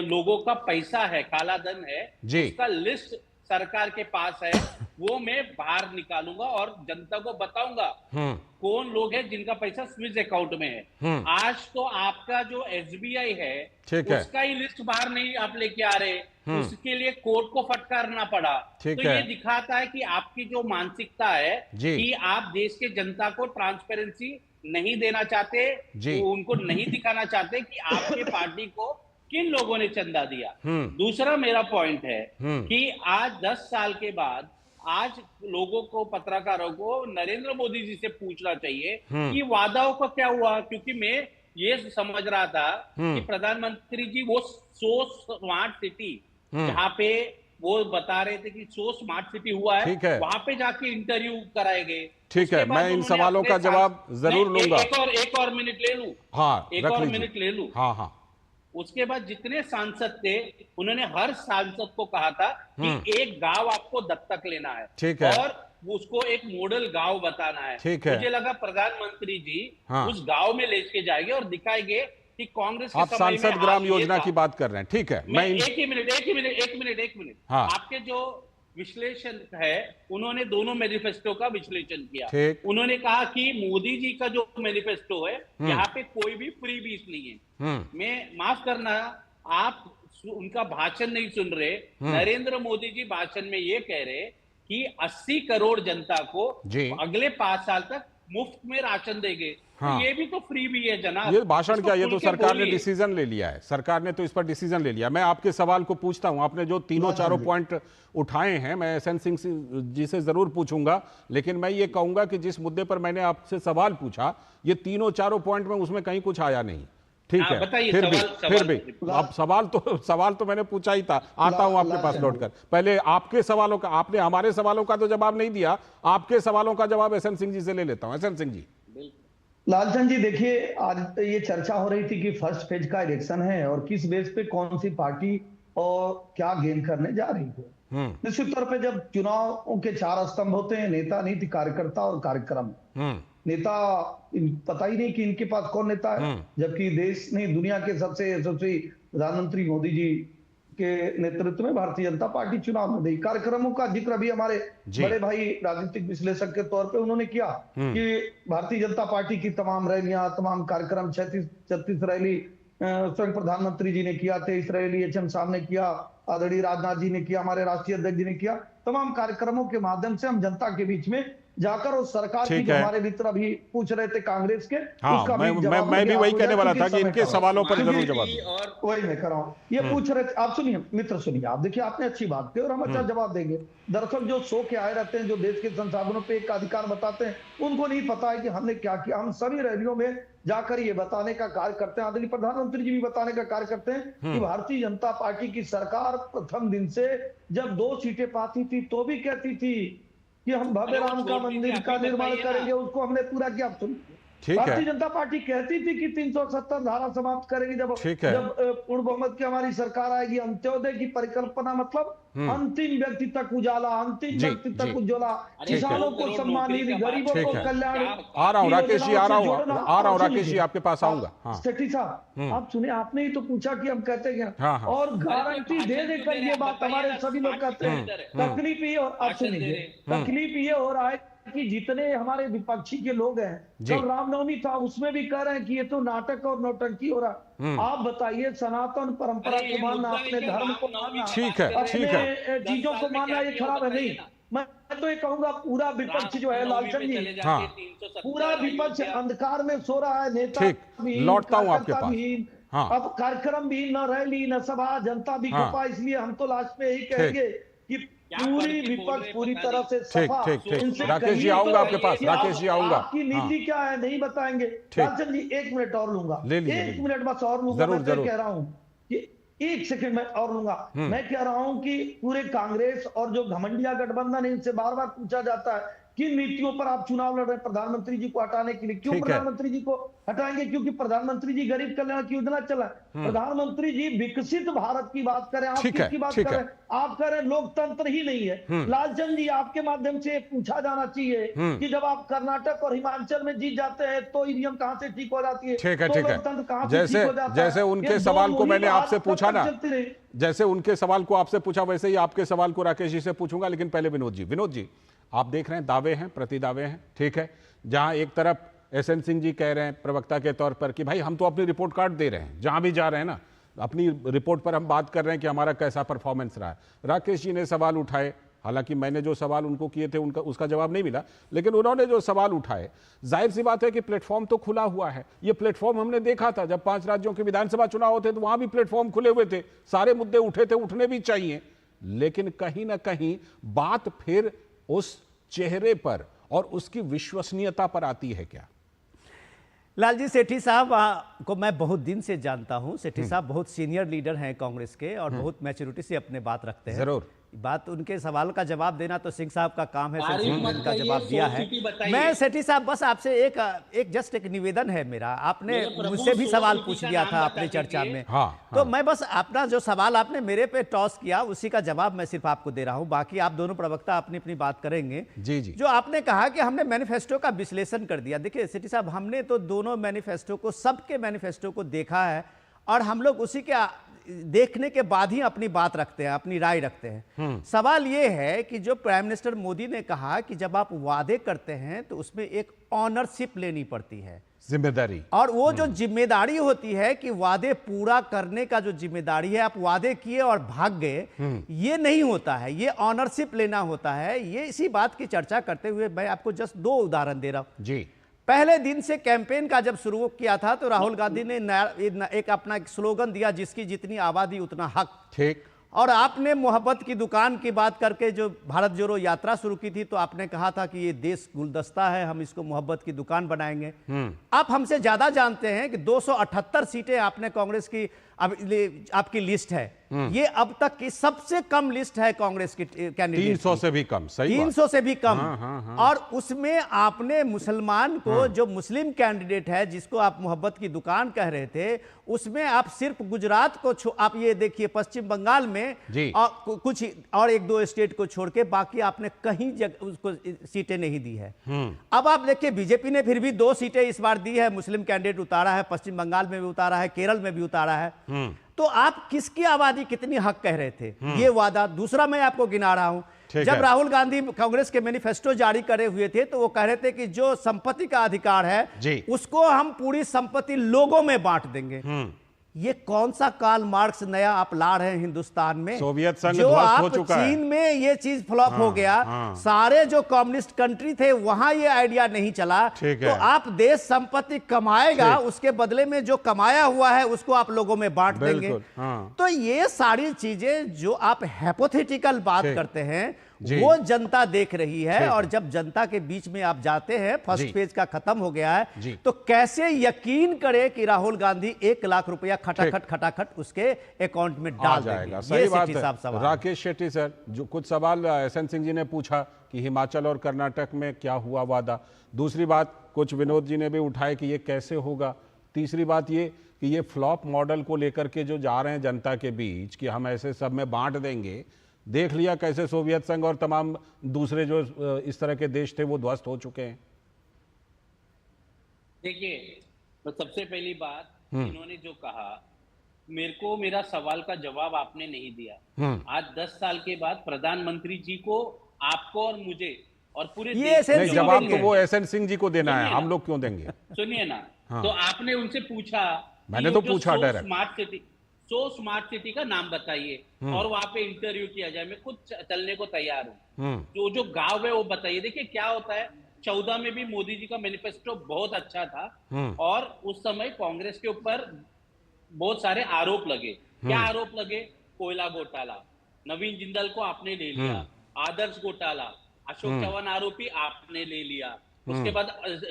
लोगों का पैसा है, काला धन है, उसका लिस्ट सरकार के पास है, वो मैं बाहर निकालूंगा और जनता को बताऊंगा कौन लोग हैं जिनका पैसा स्विस अकाउंट में है। आज तो आपका जो एसबीआई है उसका ही लिस्ट बाहर नहीं आप लेके आ रहे, उसके लिए कोर्ट को फटकारना पड़ा। तो ये दिखाता है कि आपकी जो मानसिकता है कि आप देश के जनता को ट्रांसपेरेंसी नहीं देना चाहते, उनको नहीं दिखाना चाहते कि आपके पार्टी को किन लोगों ने चंदा दिया। दूसरा मेरा पॉइंट है कि आज 10 साल के बाद आज लोगों को, पत्रकारों को नरेंद्र मोदी जी से पूछना चाहिए कि वादाओं का क्या हुआ, क्योंकि मैं ये समझ रहा था कि प्रधानमंत्री जी वो सो स्मार्ट सिटी जहाँ पे वो बता रहे थे कि सो स्मार्ट सिटी हुआ है, वहां पे जाके इंटरव्यू कराए गए। ठीक है, मैं इन सवालों का जवाब जरूर लूंगा। एक और मिनट ले लूं? हाँ, एक और मिनट ले लूं? हाँ हाँ। उसके बाद जितने सांसद थे उन्होंने हर सांसद को कहा था कि एक गांव आपको दत्तक लेना है, ठीक है, और उसको एक मॉडल गांव बताना है। ठीक है, मुझे लगा प्रधानमंत्री जी उस गांव में लेके जाएंगे और दिखाएंगे कि कांग्रेस आप सांसद ग्राम योजना की बात कर रहे हैं। ठीक है, मैं एक मिनट आपके जो विश्लेषण है, उन्होंने दोनों मैनिफेस्टो का विश्लेषण किया। उन्होंने कहा कि मोदी जी का जो मैनिफेस्टो है, यहाँ पे कोई भी फ्री बीस नहीं है। मैं माफ करना, आप उनका भाषण नहीं सुन रहे। नरेंद्र मोदी जी भाषण में ये कह रहे कि 80 करोड़ जनता को अगले 5 साल तक मुफ्त में राशन देंगे। हाँ। ये भी तो फ्री भी है जनाब। ये भाषण क्या, ये तो सरकार ने डिसीजन ले लिया है, सरकार ने तो इस पर डिसीजन ले लिया। मैं आपके सवाल को पूछता हूं, आपने जो तीनों चारों पॉइंट उठाए हैं, मैं एसएन सिंह जी से जरूर पूछूंगा, लेकिन मैं ये कहूंगा कि जिस मुद्दे पर मैंने आपसे सवाल पूछा, ये तीनों चारों पॉइंट में उसमें कहीं कुछ आया नहीं। ठीक है, फिर भी अब सवाल तो मैंने पूछा ही था, आता हूं आपके पास लौटकर। पहले आपके सवालों का, आपने हमारे सवालों का तो जवाब नहीं दिया, आपके सवालों का जवाब एसएन सिंह जी से ले लेता हूं। एसएन सिंह जी, लालचंद जी देखिए, आज ये चर्चा हो रही थी कि फर्स्ट फेज का इलेक्शन है और किस बेस पे कौन सी पार्टी और क्या गेन करने जा रही है। निश्चित तौर पे जब चुनाव के 4 स्तंभ होते हैं, नेता, नीति, कार्यकर्ता और कार्यक्रम। नेता, पता ही नहीं कि इनके पास कौन नेता है, जबकि देश ने दुनिया के सबसे यशस्वी प्रधानमंत्री मोदी जी के नेतृत्व में भारतीय जनता पार्टी चुनाव में गई। कार्यक्रमों का जिक्र भी हमारे बड़े भाई राजनीतिक विश्लेषक के तौर पे उन्होंने किया कि भारतीय जनता पार्टी की तमाम रैलियां, तमाम कार्यक्रम, 36 रैली स्वयं प्रधानमंत्री जी ने किया, 23 रैली एचएम साहब ने किया, आदरणीय राजनाथ जी ने किया, हमारे राष्ट्रीय अध्यक्ष जी ने किया। तमाम कार्यक्रमों के माध्यम से हम जनता के बीच में जाकर और सरकार की जो हमारे मित्र अभी पूछ रहे थे कांग्रेस के, उसका मैं भी वही कहने वाला था कि इनके सवालों पर जरूर जवाब, वही मैं कर रहा हूँ। ये पूछ रहे थे, आप सुनिए मित्र, सुनिए आप, देखिए आपने अच्छी बात की और हम अच्छा जवाब देंगे। दरअसल जो शो के आए रहते हैं, जो देश के संसाधनों पे एक अधिकार बताते हैं, उनको नहीं पता है कि हमने क्या किया। हम सभी रैलियों में जाकर ये बताने का कार्य करते हैं, आदरणीय प्रधानमंत्री जी भी बताने का कार्य करते हैं कि भारतीय जनता पार्टी की सरकार प्रथम दिन से जब 2 सीटें पाती थी तो भी कहती थी कि हम भव्य राम का मंदिर का निर्माण करेंगे, उसको हमने पूरा किया। भारतीय जनता पार्टी कहती थी कि 370 धारा समाप्त करेगी जब पूर्ण बहुमत की हमारी सरकार आएगी। अंत्योदय की परिकल्पना मतलब अंतिम व्यक्ति तक उजाला, अंतिम व्यक्ति तक उज्ज्वला, किसानों को सम्मानित, गरीबों को कल्याण। आ रहा हूँ राकेश जी, आ रहा हूँ राकेश जी, आपके पास आऊंगा। सेठी साहब आप सुने, आपने ही तो पूछा कि हम कहते हैं और गारंटी दे देकर ये बात हमारे सभी लोग कहते हैं। तकलीफ ये, और आप सुनिए, तकलीफ ये हो रहा है कि जितने हमारे विपक्षी के लोग हैं, कल रामनवमी था, उसमें भी कह रहे हैं कि ये तो नाटक और नौटंकी हो रहा। आप बताइए, सनातन परंपरा को मानना, अपने धर्म को मानना, अपने चीजों को मानना, ये खराब है नहीं। मैं तो ये कहूंगा पूरा विपक्ष जो है लालचंद जी, पूरा विपक्ष अंधकार में सो रहा है। नेता भी, लौटता हूं आपके पास। अब कार्यक्रम भी, न रैली न सभा, जनता भी कृपा। इसलिए हम तो लास्ट में यही कहेंगे कि पूरी विपक्ष पूरी तरह से सफा। राकेश जी आऊंगा आपके पास, राकेश जी आऊंगा। आपकी नीति क्या है नहीं बताएंगे। लालचंद जी 1 मिनट और लूंगा, 1 मिनट बस और लूंगा। मैं कह रहा हूँ कि 1 सेकंड में और लूंगा। मैं कह रहा हूं कि पूरे कांग्रेस और जो घमंडिया गठबंधन, इनसे बार बार पूछा जाता है किन नीतियों पर आप चुनाव लड़ रहे हैं प्रधानमंत्री जी को हटाने के लिए। क्यों प्रधानमंत्री जी को हटाएंगे? क्योंकि प्रधानमंत्री जी गरीब कल्याण की योजना चला। प्रधानमंत्री जी विकसित भारत की बात करें, आप किसकी बात कर रहे हैं? आप कह रहे हैं लोकतंत्र ही नहीं है। लालचंद जी आपके माध्यम से पूछा जाना चाहिए कि जब आप कर्नाटक और हिमाचल में जीत जाते हैं तो ईवीएम कहां से ठीक हो जाती है? ठीक है, जैसे उनके सवाल को मैंने आपसे पूछा ना, जैसे उनके सवाल को आपसे पूछा, वैसे ही आपके सवाल को राकेश जी से पूछूंगा। लेकिन पहले विनोद जी, आप देख रहे हैं दावे हैं, प्रति दावे हैं, ठीक है। जहां एक तरफ एसएन सिंह जी कह रहे हैं प्रवक्ता के तौर पर कि भाई हम तो अपनी रिपोर्ट कार्ड दे रहे हैं, जहां भी जा रहे हैं ना, अपनी रिपोर्ट पर हम बात कर रहे हैं कि हमारा कैसा परफॉर्मेंस रहा है। राकेश जी ने सवाल उठाए, हालांकि मैंने जो सवाल उनको किए थे उसका जवाब नहीं मिला, लेकिन उन्होंने जो सवाल उठाए, जाहिर सी बात है कि प्लेटफॉर्म तो खुला हुआ है। ये प्लेटफॉर्म हमने देखा था जब 5 राज्यों के विधानसभा चुनाव होते तो वहां भी प्लेटफॉर्म खुले हुए थे, सारे मुद्दे उठे थे, उठने भी चाहिए। लेकिन कहीं ना कहीं बात फिर उस चेहरे पर और उसकी विश्वसनीयता पर आती है क्या? लालजी सेठी साहब को मैं बहुत दिन से जानता हूं। सेठी साहब बहुत सीनियर लीडर हैं कांग्रेस के और बहुत मैच्योरिटी से अपने बात रखते हैं। जरूर बात उनके सवाल का जवाब देना तो सिंह साहब का काम है, उनका जवाब दिया है। मैं सेठी साहब बस आपसे एक जस्ट एक निवेदन है मेरा। आपने मुझसे भी सवाल पूछ लिया था अपनी चर्चा में, तो मैं बस अपना जो सवाल आपने मेरे पे टॉस किया उसी का जवाब मैं सिर्फ आपको दे रहा हूं। बाकी आप दोनों प्रवक्ता अपनी अपनी बात करेंगे। जी। जो आपने कहा कि हमने मैनिफेस्टो का विश्लेषण कर दिया, देखिए सेठी साहब, हमने तो दोनों मैनिफेस्टो को, सबके मैनिफेस्टो को देखा है और हम लोग उसी के देखने के बाद ही अपनी बात रखते हैं, अपनी राय रखते हैं। सवाल यह है कि जो प्राइम मिनिस्टर मोदी ने कहा कि जब आप वादे करते हैं तो उसमें एक ऑनरशिप लेनी पड़ती है, जिम्मेदारी, और वो जो जिम्मेदारी होती है कि वादे पूरा करने का जो जिम्मेदारी है, आप वादे किए और भाग गए, ये नहीं होता है, ये ऑनरशिप लेना होता है। ये इसी बात की चर्चा करते हुए मैं आपको जस्ट 2 उदाहरण दे रहा हूं। जी, पहले दिन से कैंपेन का जब शुरू किया था तो राहुल गांधी ने एक अपना स्लोगन दिया, जिसकी जितनी आबादी उतना हक। ठीक। और आपने मोहब्बत की दुकान की बात करके जो भारत जोड़ो यात्रा शुरू की थी तो आपने कहा था कि ये देश गुलदस्ता है, हम इसको मोहब्बत की दुकान बनाएंगे। आप हमसे ज्यादा जानते हैं कि 278 सीटें आपने कांग्रेस की आपकी लिस्ट है, ये अब तक की सबसे कम लिस्ट है कांग्रेस की कैंडिडेट 300 से भी कम, सही 300 से भी कम। हाँ। और उसमें आपने मुसलमान को, जो मुस्लिम कैंडिडेट है जिसको आप मोहब्बत की दुकान कह रहे थे, उसमें आप सिर्फ गुजरात को आप ये देखिए, पश्चिम बंगाल में और कुछ और एक दो स्टेट को छोड़ के बाकी आपने कहीं उसको सीटें नहीं दी है। अब आप देखिए बीजेपी ने फिर भी 2 सीटें इस बार दी है, मुस्लिम कैंडिडेट उतारा है, पश्चिम बंगाल में भी उतारा है, केरल में भी उतारा है। तो आप किसकी आबादी कितनी हक कह रहे थे, ये वादा। दूसरा मैं आपको गिना रहा हूं, जब राहुल गांधी कांग्रेस के मैनिफेस्टो जारी करे हुए थे तो वो कह रहे थे कि जो संपत्ति का अधिकार है उसको हम पूरी संपत्ति लोगों में बांट देंगे। ये कौन सा कार्ल मार्क्स नया आप ला रहे हैं हिंदुस्तान में? सोवियत संघ जो ध्वस्त हो आप चुका है। चीन में ये चीज फ्लॉप हो गया, सारे जो कम्युनिस्ट कंट्री थे वहां ये आइडिया नहीं चला। तो आप देश संपत्ति कमाएगा, उसके बदले में जो कमाया हुआ है उसको आप लोगों में बांट देंगे। तो ये सारी चीजें जो आप हाइपोथेटिकल बात करते हैं वो जनता देख रही है। और जब जनता के बीच में आप जाते हैं, फर्स्ट फेज का खत्म हो गया है, तो कैसे यकीन करे कि राहुल गांधी 1 लाख रुपया खटाखट उसके अकाउंट में डाल जाएगा? सही बात है। राकेश शेट्टी सर, जो कुछ सवाल एसएन सिंह जी ने पूछा कि हिमाचल और कर्नाटक में क्या हुआ वादा। दूसरी बात कुछ विनोद जी ने भी उठाए कि ये कैसे होगा। तीसरी बात ये कि ये फ्लॉप मॉडल को लेकर के जो जा रहे हैं जनता के बीच कि हम ऐसे सब में बांट देंगे, देख लिया कैसे सोवियत संघ और तमाम दूसरे जो इस तरह के देश थे वो ध्वस्त हो चुके हैं। देखिए, तो सबसे पहली बात, इन्होंने जो कहा, मेरे को मेरा सवाल का जवाब आपने नहीं दिया। आज 10 साल के बाद प्रधानमंत्री जी को, आपको और मुझे और पूरे देश को जवाब तो वो एसएन सिंह जी को देना है, हम लोग क्यों देंगे? सुनिए ना, तो आपने उनसे पूछा, मैंने तो पूछा डायरेक्ट, स्मार्ट सिटी का नाम बताइए और वहां पे इंटरव्यू किया जाए, मैं खुद चलने को तैयार हूँ। जो गांव है वो बताइए। देखिए क्या होता है, 14 में भी मोदी जी का मैनिफेस्टो बहुत अच्छा था और उस समय कांग्रेस के ऊपर बहुत सारे आरोप लगे। क्या आरोप लगे? कोयला घोटाला, नवीन जिंदल को आपने ले लिया, आदर्श घोटाला, अशोक चौहान आरोपी आपने ले लिया, उसके बाद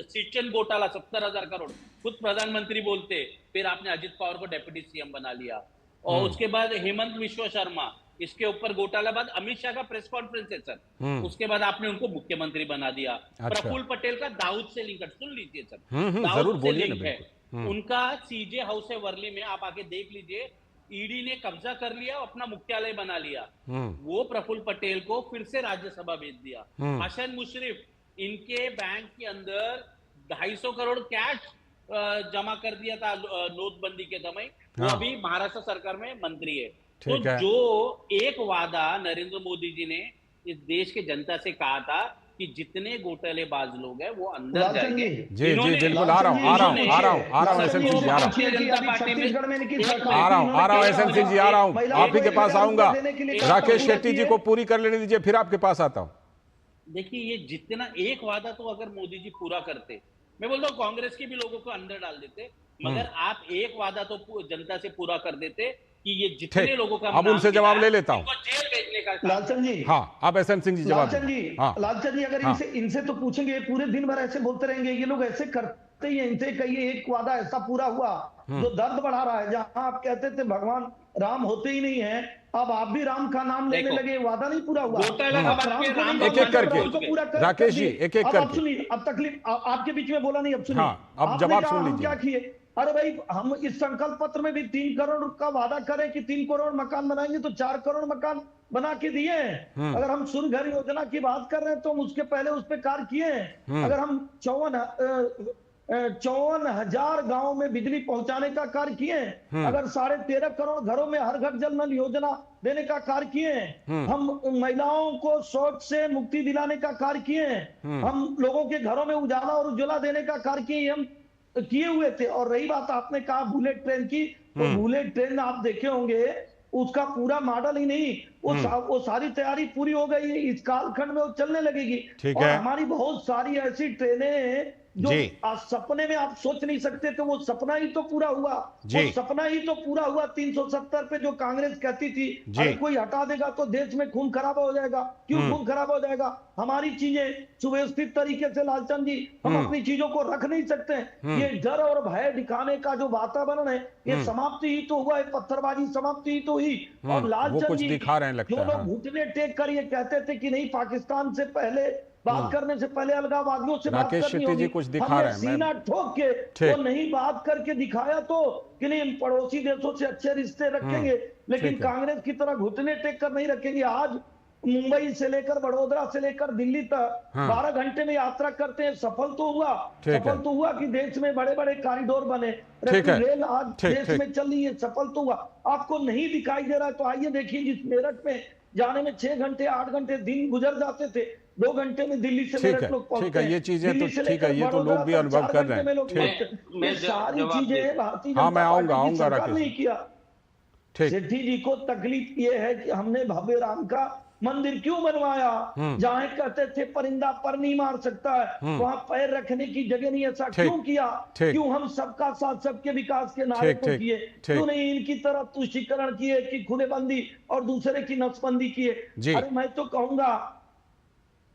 सिंचन घोटाला 70,000 करोड़, खुद प्रधानमंत्री बोलते, फिर आपने अजित पवार को डेप्यूटी सीएम बना लिया। और उसके बाद हेमंत विश्व शर्मा, इसके ऊपर घोटाला, बाद अमित शाह का प्रेस कॉन्फ्रेंस है सर, उसके बाद आपने उनको मुख्यमंत्री बना दिया। प्रफुल्ल पटेल का दाऊद से लिंक, सुन लीजिए सर, दाऊद से लिंक है उनका। सीजे हाउस है वर्ली में, आप आके देख लीजिए, ईडी ने कब्जा कर लिया, अपना मुख्यालय बना लिया। वो प्रफुल्ल पटेल को फिर से राज्यसभा भेज दिया। हसन मुशर्रफ, इनके बैंक के अंदर 250 करोड़ कैश जमा कर दिया था नोटबंदी के समय, वो अभी महाराष्ट्र सरकार में मंत्री है। तो जो एक वादा नरेंद्र मोदी जी ने इस देश के जनता से कहा था कि जितने घोटालेबाज लोग हैं वो अंदर जाएंगे। जी बिल्कुल, आ रहा हूँ एसएन सिंह जी, आ रहा हूँ एसएन सिंह जी, आ रहा हूँ, आप ही के पास आऊंगा। राकेश शेट्टी जी को पूरी कर लेने दीजिए, फिर आपके पास आता हूँ। देखिए, ये जितना एक वादा तो अगर मोदी जी पूरा करते, मैं बोलता हूँ कांग्रेस के भी लोगों को अंदर डाल देते, मगर आप एक वादा तो जनता से पूरा कर देते कि ये जितने लोगों का, अब उनसे जवाब ले लेता हूँ। जेल भेजने का। लालचंद जी, हाँ, आप एसएन सिंह जी जवाब। लालचंद जी, अगर इनसे तो पूछेंगे, पूरे दिन भर ऐसे बोलते रहेंगे, ये लोग ऐसे करते ही हैं। इनसे कहिए एक वादा ऐसा पूरा हुआ जो दर्द बढ़ा रहा है। जहां आप कहते थे भगवान राम होते ही नहीं है, अब आप भी राम का नाम लेने लगे, वादा नहीं पूरा हुआ। एक एक करके राकेश जी, एक एक करके। सुनिए, अब तकलीफ आपके बीच में बोला नहीं, अब सुनिए। अब जवाब सुन लीजिए। क्या किए? अरे भाई, हम इस संकल्प पत्र में भी 3 करोड़ का वादा करें कि 3 करोड़ मकान बनाएंगे, तो 4 करोड़ मकान बना के दिए हैं। अगर हम सूर्य घर योजना की बात कर रहे हैं तो हम उसके पहले उस पर कार्य किए हैं। अगर हम 54,000 गांव में बिजली पहुंचाने का कार्य किए हैं। अगर 13.5 करोड़ घरों में हर घर जल नल योजना देने का कार्य किए हैं। हम महिलाओं को शौच से मुक्ति दिलाने का कार्य किए हैं। हम लोगों के घरों में उजाला और उज्ज्वला देने का कार्य किए हुए थे। और रही बात आपने कहा बुलेट ट्रेन की, तो बुलेट ट्रेन आप देखे होंगे, उसका पूरा मॉडल ही नहीं, वो सारी तैयारी पूरी हो गई है, इस कालखंड में वो चलने लगेगी। और हमारी बहुत सारी ऐसी ट्रेनें जो आज सपने में आप सोच नहीं सकते थे, वो सपना ही तो पूरा हुआ। वो सपना ही तो पूरा हुआ। 370 पे जो कांग्रेस कहती थी अरे कोई हटा देगा तो देश में खून खराब हो जाएगा, क्यों खून खराब हो जाएगा? हमारी चीजें सुव्यवस्थित तरीके से, लालचंद जी, हम अपनी चीजों को रख नहीं सकते। ये डर और भय दिखाने का जो वातावरण है, ये समाप्ति ही तो हुआ है, पत्थरबाजी समाप्ति ही तो हुई। और लालचंद जी, जो लोग घुटने टेक कर ये कहते थे कि नहीं पाकिस्तान से पहले बात करने से पहले अलगाववादियों से बात करनी होगी, हमने सीना ठोक के वो नहीं बात करके दिखाया तो कि नहीं पड़ोसी देशों से अच्छे रिश्ते रखेंगे, लेकिन कांग्रेस की तरह घुटने टेक कर नहीं रखेंगे। आज मुंबई से लेकर बड़ोदरा से लेकर दिल्ली तक 12 घंटे में यात्रा करते हैं। सफल तो हुआ कि देश में बड़े बड़े कॉरिडोर बने, रेल आज देश में चल रही है, सफल तो हुआ। आपको नहीं दिखाई दे रहा है तो आइए देखिए, जिस मेरठ में जाने में 6 घंटे 8 घंटे दिन गुजर जाते थे, 2 घंटे में दिल्ली से मेरठ लोग पहुंचते हैं। ये चीजें तो ठीक है, ये तो लोग भी अनुभव कर रहे हैं। सारी चीजें भारतीय हाँ, मैं आऊंगा नहीं किया। सेठी जी को तकलीफ ये है कि हमने भव्य राम का मंदिर क्यों बनवाया? जहां कहते थे परिंदा पर नहीं मार सकता है, वहां पैर रखने की जगह नहीं, ऐसा क्यों किया? क्यों हम सबका साथ सबके विकास के नारे को किए? क्यों नहीं इनकी तरह तुष्टीकरण किए कि खुलेबंदी और दूसरे की नसबंदी किए? अरे मैं तो कहूंगा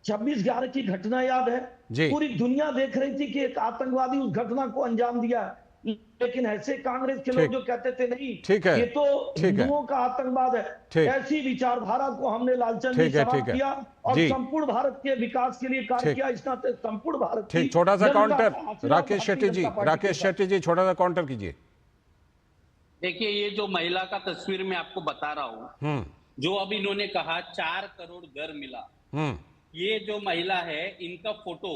26/11 की घटना याद है, पूरी दुनिया देख रही थी कि एक आतंकवादी उस घटना को अंजाम दिया, लेकिन ऐसे कांग्रेस के लोग जो कहते थे नहीं ये तो हिंदुओं का आतंकवाद है, ऐसी विचारधारा को हमने लालचंद जी समाप्त किया और संपूर्ण भारत के विकास के लिए कार्य किया। इस नाते संपूर्ण भारत ठीक, छोटा सा काउंटर राकेश शेट्टी जी, छोटा सा काउंटर कीजिए। देखिए, ये जो महिला का तस्वीर मैं आपको बता रहा हूँ, जो अब इन्होंने कहा 4 करोड़ घर मिला, ये जो महिला है इनका फोटो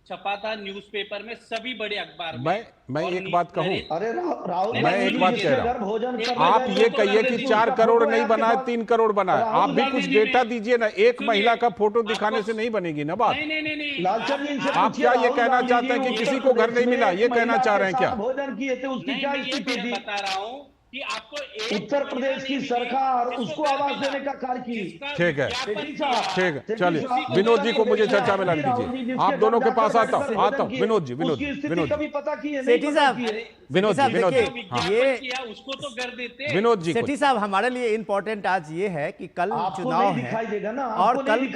छपा था न्यूज़पेपर में, सभी बड़े अखबार में। मैं एक बात कहूं, अरे राहुल, मैं एक बात कह रहा हूं, आप ये कहिए कि 4 करोड़ नहीं बना है, 3 करोड़ बना है, आप भी कुछ डेटा दीजिए ना। एक महिला का फोटो दिखाने से नहीं बनेगी ना बात। आप क्या ये कहना चाहते हैं कि किसी को घर नहीं मिला, ये कहना चाह रहे हैं क्या? भोजन किए थे, उसकी क्या स्थिति थी? बता रहा हूँ कि आपको उत्तर प्रदेश की सरकार उसको आवाज देने का कार्य की। ठीक है, चलिए विनोद जी को मुझे चर्चा में लग दीजिए। आप दोनों के पास आता हूँ विनोद जी, कभी पता की है? सेठी साहब, विनोद उसको तो कर देते। विनोद जी, सेठी साहब, हमारे लिए इम्पोर्टेंट आज ये है कि कल चुनाव है और कल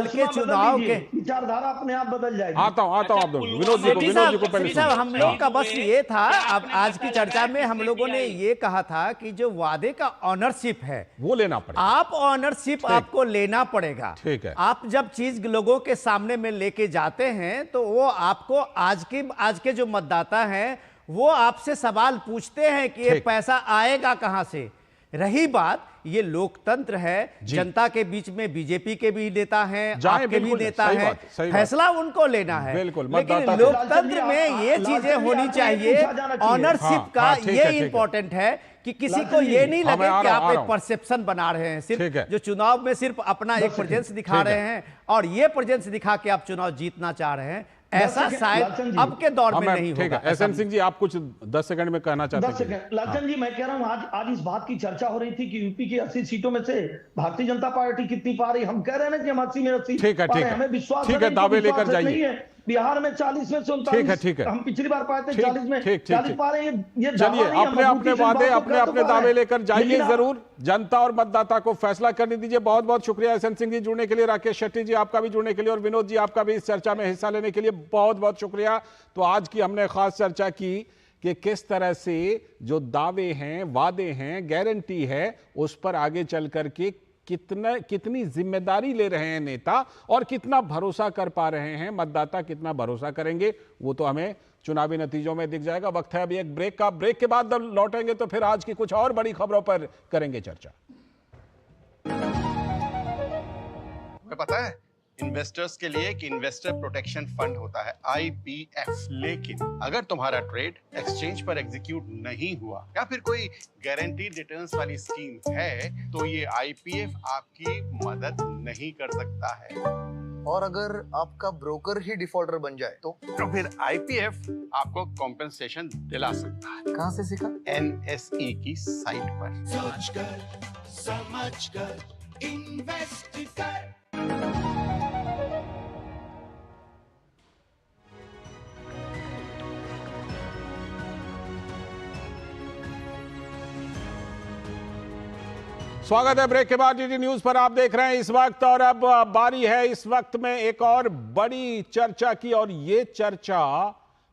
के चुनाव के विचारधारा अपने आप बदल जाएगी। आता हूं आप दोनों। विनोद जी को पहले साहब, हम लोग का बस ये था, अब आज की चर्चा में हम लोगों ने ये कहा था कि जो वादे का ऑनरशिप है वो लेना पड़ेगा। आप ऑनरशिप आपको लेना पड़ेगा। ठीक है, आप जब चीज लोगों के सामने में लेके जाते हैं तो वो आपको आज के जो मतदाता हैं वो आपसे सवाल पूछते हैं कि ये पैसा आएगा कहां से। रही बात, ये लोकतंत्र है, जनता के बीच में बीजेपी के भी नेता हैं, आपके भी नेता हैं, फैसला उनको लेना है। लेकिन लोकतंत्र में ये चीजें होनी चाहिए। ऑनरशिप का ये इंपॉर्टेंट है कि किसी को ये नहीं लगे कि आप एक परसेप्शन बना रहे हैं, सिर्फ जो चुनाव में सिर्फ अपना एक प्रेजेंस दिखा रहे हैं और ये प्रेजेंस दिखा के आप चुनाव जीतना चाह रहे हैं, ऐसा शायद अब के दौर में नहीं होगा। एसएम सिंह जी, आप कुछ 10 सेकंड में कहना चाहते हैं? लालचंद जी, मैं कह रहा हूं आज इस बात की चर्चा हो रही थी कि यूपी की 80 सीटों में से भारतीय जनता पार्टी कितनी पा रही। हम कह रहे हैं ना कि हम 80 में 80 ठीक है, हमें विश्वास है, दावे लेकर जाइए। बिहार में 40 में से 39, ठीक है, हम पिछली बार पाए थे 40 में 40 पा रहे हैं। ये चलिए, अपने वादे अपने दावे लेकर जाइए जरूर। जनता और मतदाता को फैसला करने दीजिए। बहुत बहुत शुक्रिया एसएन सिंह जी जुड़ने के लिए, राकेश शेट्टी जी आपका भी जुड़ने के लिए और विनोद जी आपका भी इस चर्चा में हिस्सा लेने के लिए बहुत बहुत शुक्रिया। तो आज की हमने खास चर्चा की कि किस तरह से जो दावे हैं, वादे हैं, गारंटी है, उस पर आगे चल करके कितनी जिम्मेदारी ले रहे हैं नेता और कितना भरोसा कर पा रहे हैं मतदाता, कितना भरोसा करेंगे वो तो हमें चुनावी नतीजों में दिख जाएगा। वक्त है अभी एक ब्रेक का। ब्रेक के बाद जब लौटेंगे तो फिर आज की कुछ और बड़ी खबरों पर करेंगे चर्चा। तुम्हें पता है इन्वेस्टर्स के लिए एक इन्वेस्टर प्रोटेक्शन फंड होता है, IPF। लेकिन अगर तुम्हारा ट्रेड एक्सचेंज पर एग्जीक्यूट नहीं हुआ या फिर कोई गारंटीड रिटर्न्स वाली स्कीम है तो ये IPF आपकी मदद नहीं कर सकता है। और अगर आपका ब्रोकर ही डिफॉल्टर बन जाए तो फिर IPF आपको कॉम्पेंसेशन दिला सकता है। कहां से सीखा? NSE की साइट पर। सोच कर, समझ कर, इन्वेस्ट कर। स्वागत है ब्रेक के बाद डीडी न्यूज पर। आप देख रहे हैं इस वक्त, और अब बारी है इस वक्त में एक और बड़ी चर्चा की, और ये चर्चा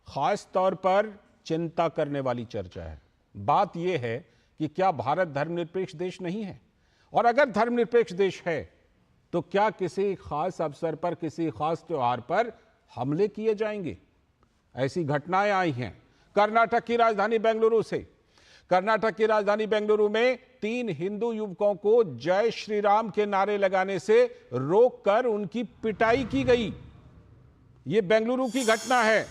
खास तौर पर चिंता करने वाली चर्चा है। बात यह है कि क्या भारत धर्मनिरपेक्ष देश नहीं है, और अगर धर्मनिरपेक्ष देश है तो क्या किसी खास अवसर पर, किसी खास त्योहार पर हमले किए जाएंगे? ऐसी घटनाएं आई हैं कर्नाटक की राजधानी बेंगलुरु से। कर्नाटक की राजधानी बेंगलुरु में 3 हिंदू युवकों को जय श्री राम के नारे लगाने से रोककर उनकी पिटाई की गई। यह बेंगलुरु की घटना है।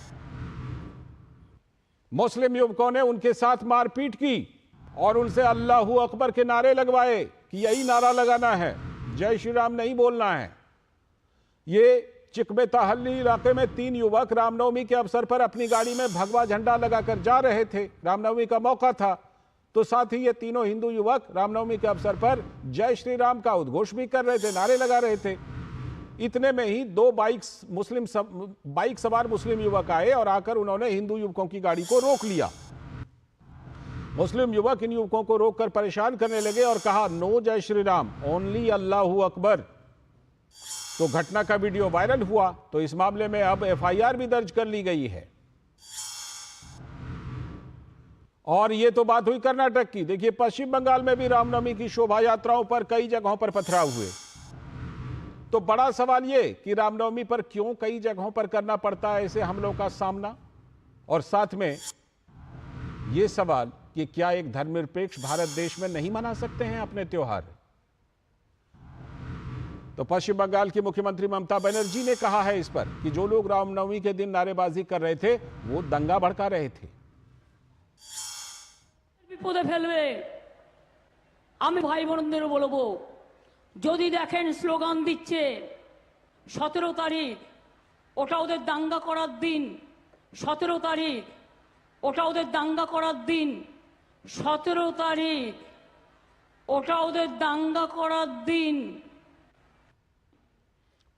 मुस्लिम युवकों ने उनके साथ मारपीट की और उनसे अल्लाहू अकबर के नारे लगवाए कि यही नारा लगाना है, जय श्री राम नहीं बोलना है। ये चिकबेताहल्ली इलाके में 3 युवक रामनवमी के अवसर पर अपनी गाड़ी में भगवा झंडा लगाकर जा रहे थे। रामनवमी का मौका था, तो साथ ही ये तीनों हिंदू युवक रामनवमी के अवसर पर जय श्री राम का उद्घोष भी कर रहे थे, नारे लगा रहे थे। इतने में ही 2 बाइक सवार मुस्लिम युवक आए और आकर उन्होंने हिंदू युवकों की गाड़ी को रोक लिया। मुस्लिम युवक इन युवकों को रोककर परेशान करने लगे और कहा, नो जय श्री राम, ओनली अल्लाहू अकबर। तो घटना का वीडियो वायरल हुआ, तो इस मामले में अब एफआईआर भी दर्ज कर ली गई है। और ये तो बात हुई कर्नाटक की। देखिए, पश्चिम बंगाल में भी रामनवमी की शोभा यात्राओं पर कई जगहों पर पथराव हुए। तो बड़ा सवाल ये कि रामनवमी पर क्यों कई जगहों पर करना पड़ता है ऐसे हमलों का सामना, और साथ में ये सवाल कि क्या एक धर्मनिरपेक्ष भारत देश में नहीं मना सकते हैं अपने त्योहार? तो पश्चिम बंगाल की मुख्यमंत्री ममता बनर्जी ने कहा है इस पर कि जो लोग रामनवमी के दिन नारेबाजी कर रहे थे वो दंगा भड़का रहे थे। বিপদে ফেলবে। আমি ভাই বোনদের বলবো, যদি দেখেন স্লোগান দিচ্ছে 17 তারিখ ওটা ওদের দাঙ্গা করার দিন, 17 তারিখ ওটা ওদের দাঙ্গা করার দিন, 17 তারিখ ওটা ওদের দাঙ্গা করার দিন।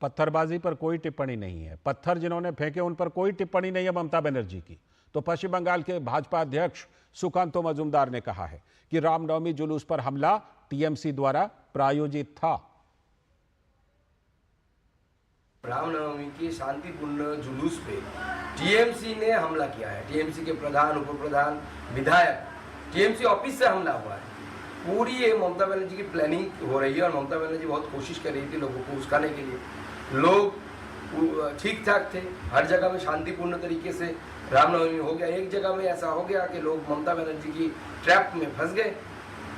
पत्थरबाजी पर कोई टिप्पणी नहीं है, पत्थर जिन्होंने फेंके उन पर कोई टिप्पणी नहीं है ममता बनर्जी की। तो पश्चिम बंगाल के भाजपा अध्यक्ष सुकांतो मजूमदार ने कहा है कि रामनवमी जुलूस पर हमला टीएमसी द्वारा प्रायोजित था। रामनवमी की शांतिपूर्ण जुलूस पे टीएमसी ने हमला किया है। टीएमसी के प्रधान, उप प्रधान, विधायक, टीएमसी ऑफिस से हमला हुआ है। पूरी ये ममता बनर्जी की प्लानिंग हो रही है, और ममता बनर्जी बहुत कोशिश कर रही थी लोगों को उस्काने के लिए। लोग ठीक ठाक थे, हर जगह में शांतिपूर्ण तरीके से रामनवमी हो गया। एक जगह में ऐसा हो गया कि लोग ममता बनर्जी की ट्रैप में फंस गए,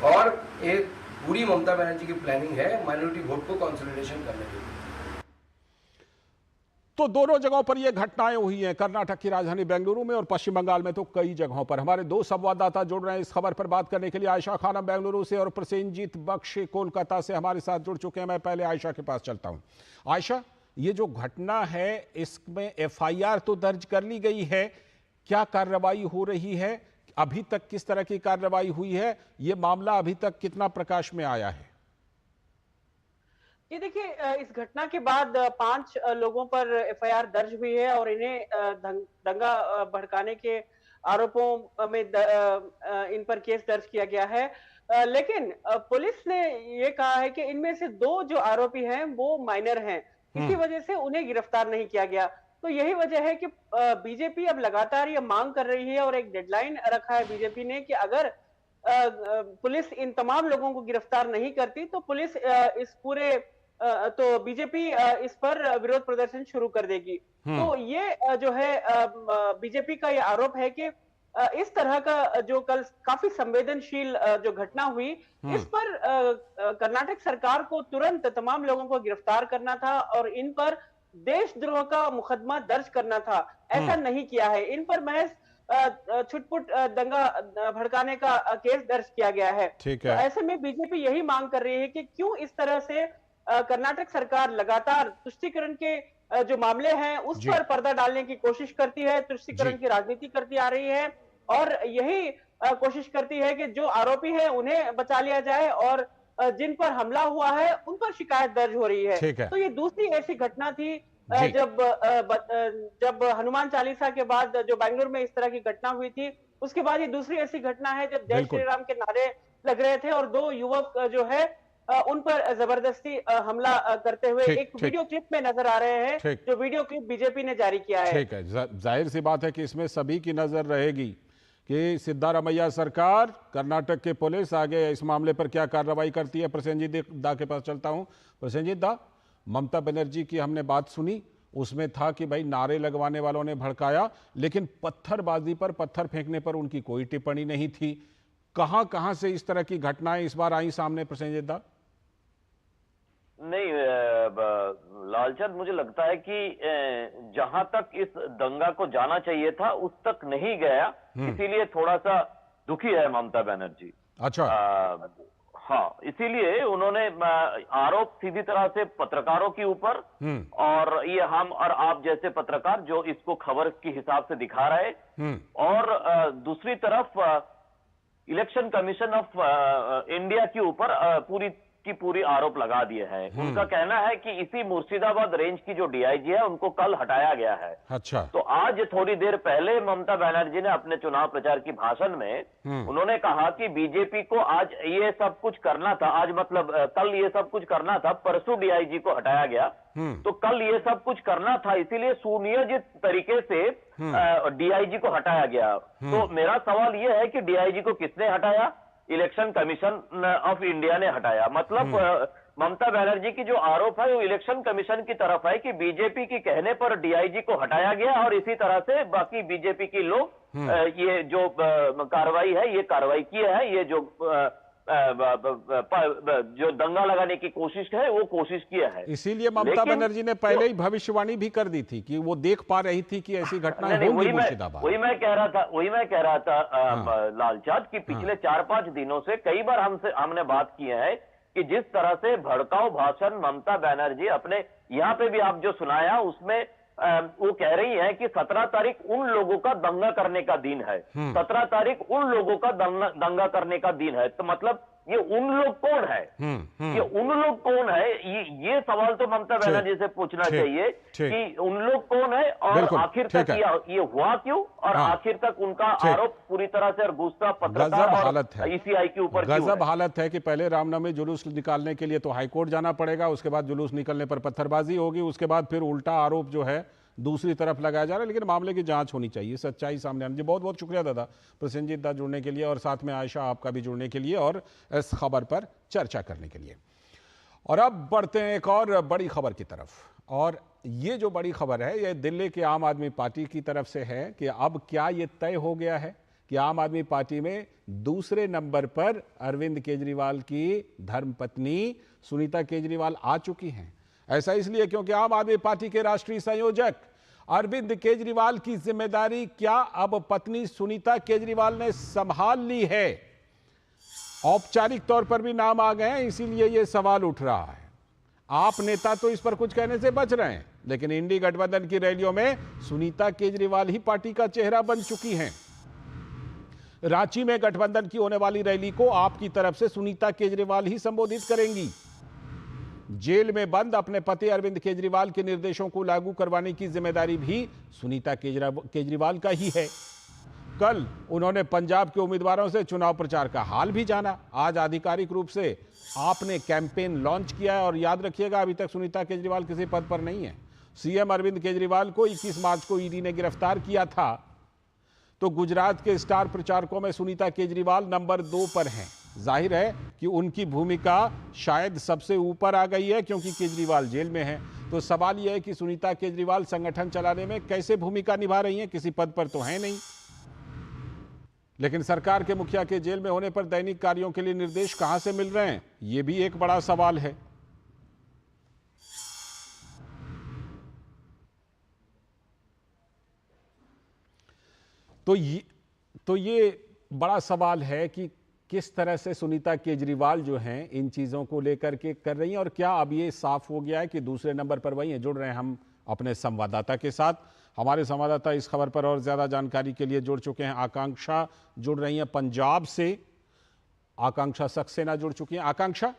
और एक पूरी ममता बनर्जी की प्लानिंग है माइनॉरिटी वोट को कंसोलिडेशन करने के लिए। तो दोनों जगहों पर यह घटनाएं हुई हैं, कर्नाटक की राजधानी बेंगलुरु में और पश्चिम बंगाल में तो कई जगहों पर। हमारे 2 संवाददाता जुड़ रहे हैं इस खबर पर बात करने के लिए। आयशा खानम बेंगलुरु से और प्रसेनजीत बख्श कोलकाता से हमारे साथ जुड़ चुके हैं। मैं पहले आयशा के पास चलता हूं। आयशा, ये जो घटना है इसमें एफआईआर तो दर्ज कर ली गई है, क्या कार्रवाई हो रही है? अभी तक किस तरह की कार्रवाई हुई है? ये मामला अभी तक कितना प्रकाश में आया है? ये देखिए, इस घटना के बाद 5 लोगों पर एफआईआर दर्ज हुई है, और इन्हें दंगा भड़काने के आरोपों में इन पर केस दर्ज किया गया है। लेकिन पुलिस ने ये कहा है कि इनमें से 2 जो आरोपी हैं वो माइनर हैं, इसी वजह से उन्हें गिरफ्तार नहीं किया गया। तो यही वजह है कि बीजेपी अब लगातार ये मांग कर रही है, और एक डेडलाइन रखा है बीजेपी ने कि अगर पुलिस इन तमाम लोगों को गिरफ्तार नहीं करती तो पुलिस इस पूरे तो बीजेपी इस पर विरोध प्रदर्शन शुरू कर देगी। तो ये जो है बीजेपी का ये आरोप है कि इस तरह का जो कल काफी संवेदनशील जो घटना हुई, इस पर कर्नाटक सरकार को तुरंत तमाम लोगों को गिरफ्तार करना था और इन पर देशद्रोह का मुकदमा दर्ज करना था। ऐसा नहीं किया है, इन पर महज छुटपुट दंगा भड़काने का केस दर्ज किया गया है। ठीक है। तो ऐसे में बीजेपी यही मांग कर रही है कि क्यों इस तरह से कर्नाटक सरकार लगातार तुष्टीकरण के जो मामले हैं उस पर पर्दा डालने की कोशिश करती है, तुष्टीकरण की राजनीति करती आ रही है, और यही कोशिश करती है कि जो आरोपी हैं उन्हें बचा लिया जाए और जिन पर हमला हुआ है उन पर शिकायत दर्ज हो रही है। तो ये दूसरी ऐसी घटना थी जब हनुमान चालीसा के बाद जो बेंगलुरु में इस तरह की घटना हुई थी, उसके बाद ये दूसरी ऐसी घटना है जब जय श्री राम के नारे लग रहे थे और 2 युवक जो है उन पर जबरदस्ती हमला करते हुए एक वीडियो क्लिप में नजर आ रहे हैं, जो वीडियो क्लिप बीजेपी ने जारी किया है। ठीक है, जाहिर सी बात है कि इसमें सभी की नजर रहेगी कि सिद्धारमैया सरकार, कर्नाटक के पुलिस आगे इस मामले पर क्या कार्रवाई करती है। प्रसेनजीत दा के पास चलता हूं। प्रसेनजीत दा, ममता बनर्जी की हमने बात सुनी, उसमें था कि भाई नारे लगवाने वालों ने भड़काया, लेकिन पत्थरबाजी पर, पत्थर फेंकने पर उनकी कोई टिप्पणी नहीं थी। कहां से इस तरह की घटनाएं इस बार आई सामने प्रसेनजीत दा? नहीं लालचंद, मुझे लगता है कि जहां तक इस दंगा को जाना चाहिए था उस तक नहीं गया, इसीलिए थोड़ा सा दुखी है ममता बनर्जी। अच्छा। हाँ, इसीलिए उन्होंने आरोप सीधी तरह से पत्रकारों के ऊपर, और ये हम और आप जैसे पत्रकार जो इसको खबर के हिसाब से दिखा रहे, और दूसरी तरफ इलेक्शन कमीशन ऑफ इंडिया के ऊपर पूरी आरोप लगा दिए हैं। उनका कहना है कि इसी मुर्शिदाबाद रेंज की जो डीआईजी है उनको कल हटाया गया है। अच्छा। तो आज थोड़ी देर पहले ममता बनर्जी ने अपने चुनाव प्रचार की भाषण में उन्होंने कहा कि बीजेपी को आज ये सब कुछ करना था, आज मतलब कल ये सब कुछ करना था, परसों डीआईजी को हटाया गया, तो कल ये सब कुछ करना था, इसीलिए सुनियोजित तरीके से डीआईजी को हटाया गया। तो मेरा सवाल यह है कि डीआईजी को किसने हटाया? इलेक्शन कमीशन ऑफ इंडिया ने हटाया। मतलब ममता बनर्जी की जो आरोप है वो इलेक्शन कमीशन की तरफ है कि बीजेपी के कहने पर डीआईजी को हटाया गया, और इसी तरह से बाकी बीजेपी के लोग ये जो कार्रवाई है ये कार्रवाई किए हैं, ये जो दंगा लगाने की कोशिश है वो कोशिश किया है। इसीलिए ममता बनर्जी ने पहले ही भविष्यवाणी भी कर दी थी कि वो देख पा रही थी कि ऐसी घटनाएं होंगी मुर्शिदाबाद। वही मैं कह रहा था लालचांद की पिछले 4-5 दिनों से कई बार हमने बात की है कि जिस तरह से भड़काऊ भाषण ममता बनर्जी अपने यहाँ पे भी आप जो सुनाया उसमें वो कह रही है कि 17 तारीख उन लोगों का दंगा करने का दिन है, 17 तारीख उन लोगों का दंगा करने का दिन है। तो मतलब ये उन लोग कौन है? ये उन लोग कौन है? ये सवाल तो ममता बनर्जी से पूछना चाहिए कि उन लोग कौन है, और आखिर तक ये हुआ क्यों, और आखिर तक उनका आरोप पूरी तरह से गुस्सा पत्रकार और ईसीआई के ऊपर गजब हालत है कि पहले रामनवमी जुलूस निकालने के लिए तो हाईकोर्ट जाना पड़ेगा, उसके बाद जुलूस निकलने पर पत्थरबाजी होगी, उसके बाद फिर उल्टा आरोप जो है दूसरी तरफ लगाया जा रहा है। लेकिन मामले की जांच होनी चाहिए, सच्चाई सामने आनी चाहिए। बहुत बहुत शुक्रिया दादा प्रसेनजीत दा जुड़ने के लिए, और साथ में आयशा आपका भी जुड़ने के लिए और इस खबर पर चर्चा करने के लिए। और अब बढ़ते हैं एक और बड़ी खबर की तरफ, और ये जो बड़ी खबर है ये दिल्ली के आम आदमी पार्टी की तरफ से है कि अब क्या ये तय हो गया है कि आम आदमी पार्टी में दूसरे नंबर पर अरविंद केजरीवाल की धर्मपत्नी सुनीता केजरीवाल आ चुकी हैं। ऐसा इसलिए क्योंकि आम आदमी पार्टी के राष्ट्रीय संयोजक अरविंद केजरीवाल की जिम्मेदारी क्या अब पत्नी सुनीता केजरीवाल ने संभाल ली है। औपचारिक तौर पर भी नाम आ गए हैं, इसीलिए यह सवाल उठ रहा है। आप नेता तो इस पर कुछ कहने से बच रहे हैं, लेकिन इंडी गठबंधन की रैलियों में सुनीता केजरीवाल ही पार्टी का चेहरा बन चुकी हैं। रांची में गठबंधन की होने वाली रैली को आपकी तरफ से सुनीता केजरीवाल ही संबोधित करेंगी। जेल में बंद अपने पति अरविंद केजरीवाल के निर्देशों को लागू करवाने की जिम्मेदारी भी सुनीता केजरीवाल का ही है। कल उन्होंने पंजाब के उम्मीदवारों से चुनाव प्रचार का हाल भी जाना। आज आधिकारिक रूप से आपने कैंपेन लॉन्च किया है, और याद रखिएगा अभी तक सुनीता केजरीवाल किसी पद पर नहीं है। सीएम अरविंद केजरीवाल को 21 मार्च को ईडी ने गिरफ्तार किया था, तो गुजरात के स्टार प्रचारकों में सुनीता केजरीवाल नंबर 2 पर हैं। जाहिर है कि उनकी भूमिका शायद सबसे ऊपर आ गई है, क्योंकि केजरीवाल जेल में हैं। तो सवाल यह है कि सुनीता केजरीवाल संगठन चलाने में कैसे भूमिका निभा रही हैं, किसी पद पर तो है नहीं। लेकिन सरकार के मुखिया के जेल में होने पर दैनिक कार्यों के लिए निर्देश कहां से मिल रहे हैं, यह भी एक बड़ा सवाल है। तो ये बड़ा सवाल है कि किस तरह से सुनीता केजरीवाल जो हैं इन चीज़ों को लेकर के कर रही हैं, और क्या अब ये साफ हो गया है कि दूसरे नंबर पर वही हैं। जुड़ रहे हैं हम अपने संवाददाता के साथ। हमारे संवाददाता इस खबर पर और ज़्यादा जानकारी के लिए जुड़ चुके हैं। आकांक्षा जुड़ रही हैं पंजाब से, आकांक्षा सक्सेना जुड़ चुकी हैं। आकांक्षा,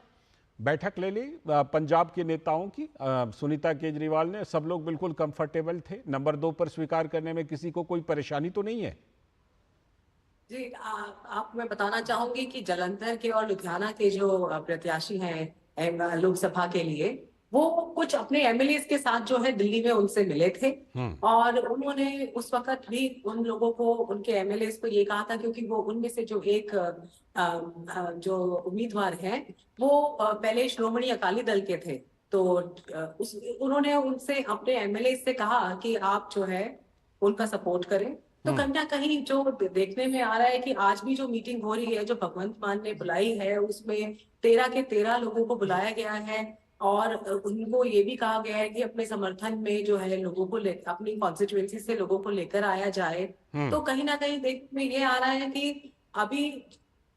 बैठक ले ली पंजाब के नेताओं की, सुनीता केजरीवाल ने, सब लोग बिल्कुल कंफर्टेबल थे, नंबर 2 पर स्वीकार करने में किसी को कोई परेशानी तो नहीं है? जी, आप मैं बताना चाहूंगी कि जालंधर के और लुधियाना के जो प्रत्याशी हैं लोकसभा के लिए, वो कुछ अपने एमएलए के साथ जो है दिल्ली में उनसे मिले थे और उन्होंने उस वक्त भी उन लोगों को, उनके एमएलए को ये कहा था, क्योंकि वो उनमें से जो एक जो उम्मीदवार हैं वो पहले श्रोमणी अकाली दल के थे, तो उन्होंने उनसे अपने एमएलए से कहा कि आप जो है उनका सपोर्ट करें। तो कहीं ना कहीं जो देखने में आ रहा है कि आज भी जो मीटिंग हो रही है जो भगवंत मान ने बुलाई है, उसमें 13 के 13 लोगों को बुलाया गया है और उनको ये भी कहा गया है कि अपने समर्थन में जो है लोगों को अपनी कॉन्स्टिट्यूएंसी से लोगों को लेकर आया जाए। तो कहीं ना कहीं देखने में ये आ रहा है कि अभी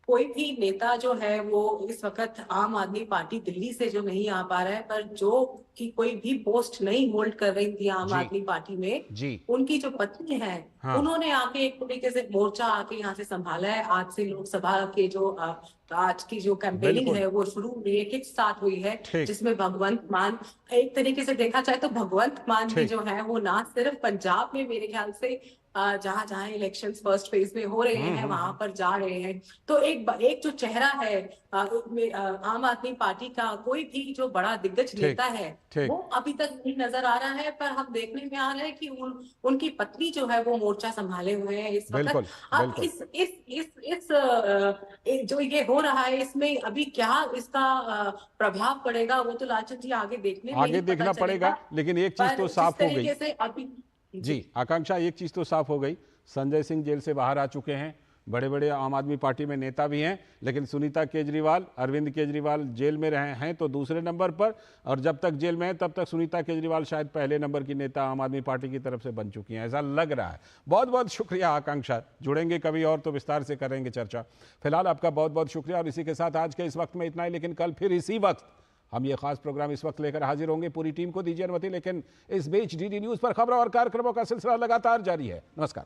कोई भी नेता जो है वो इस वक्त आम आदमी पार्टी दिल्ली से जो नहीं आ पा रहा है, पर जो कि कोई भी पोस्ट नहीं होल्ड कर रही थी आम आदमी पार्टी में, उनकी जो पत्नी है उन्होंने आके एक तरीके से मोर्चा आके यहाँ से संभाला है। आज से लोकसभा के जो आज की जो कैंपेनिंग है वो शुरू हुई है, किक स्टार्ट हुई है, जिसमें भगवंत मान, एक तरीके से देखा जाए तो भगवंत मान भी जो है वो ना सिर्फ पंजाब में, मेरे ख्याल से जहां जहां इलेक्शंस फर्स्ट फेज में हो रहे हैं वहां पर जा रहे हैं। तो एक जो चेहरा है आम आदमी पार्टी का, कोई भी जो बड़ा दिग्गज नेता है वो अभी तक नहीं नजर आ रहा है, पर हम देखने में आ रहा है कि उनकी पत्नी जो है वो मोर्चा संभाले हुए हैं इस वक्त। अब इस जो ये हो रहा है इसमें अभी क्या इसका प्रभाव पड़ेगा वो तो लालचंद जी आगे देखना पड़ेगा। लेकिन एक चीज तो साफ हो गई अभी जी आकांक्षा, एक चीज तो साफ हो गई, संजय सिंह जेल से बाहर आ चुके हैं, बड़े बड़े आम आदमी पार्टी में नेता भी हैं, लेकिन सुनीता केजरीवाल, अरविंद केजरीवाल जेल में रहे हैं तो दूसरे नंबर पर, और जब तक जेल में है तब तक सुनीता केजरीवाल शायद पहले नंबर की नेता आम आदमी पार्टी की तरफ से बन चुकी हैं, ऐसा लग रहा है। बहुत बहुत शुक्रिया आकांक्षा, जुड़ेंगे कभी और तो विस्तार से करेंगे चर्चा। फिलहाल आपका बहुत बहुत शुक्रिया और इसी के साथ आज के इस वक्त में इतना ही, लेकिन कल फिर इसी वक्त हम ये खास प्रोग्राम इस वक्त लेकर हाजिर होंगे। पूरी टीम को दीजिए अनुमति, लेकिन इस बीच डीडी न्यूज़ पर खबरों और कार्यक्रमों का सिलसिला लगातार जारी है। नमस्कार।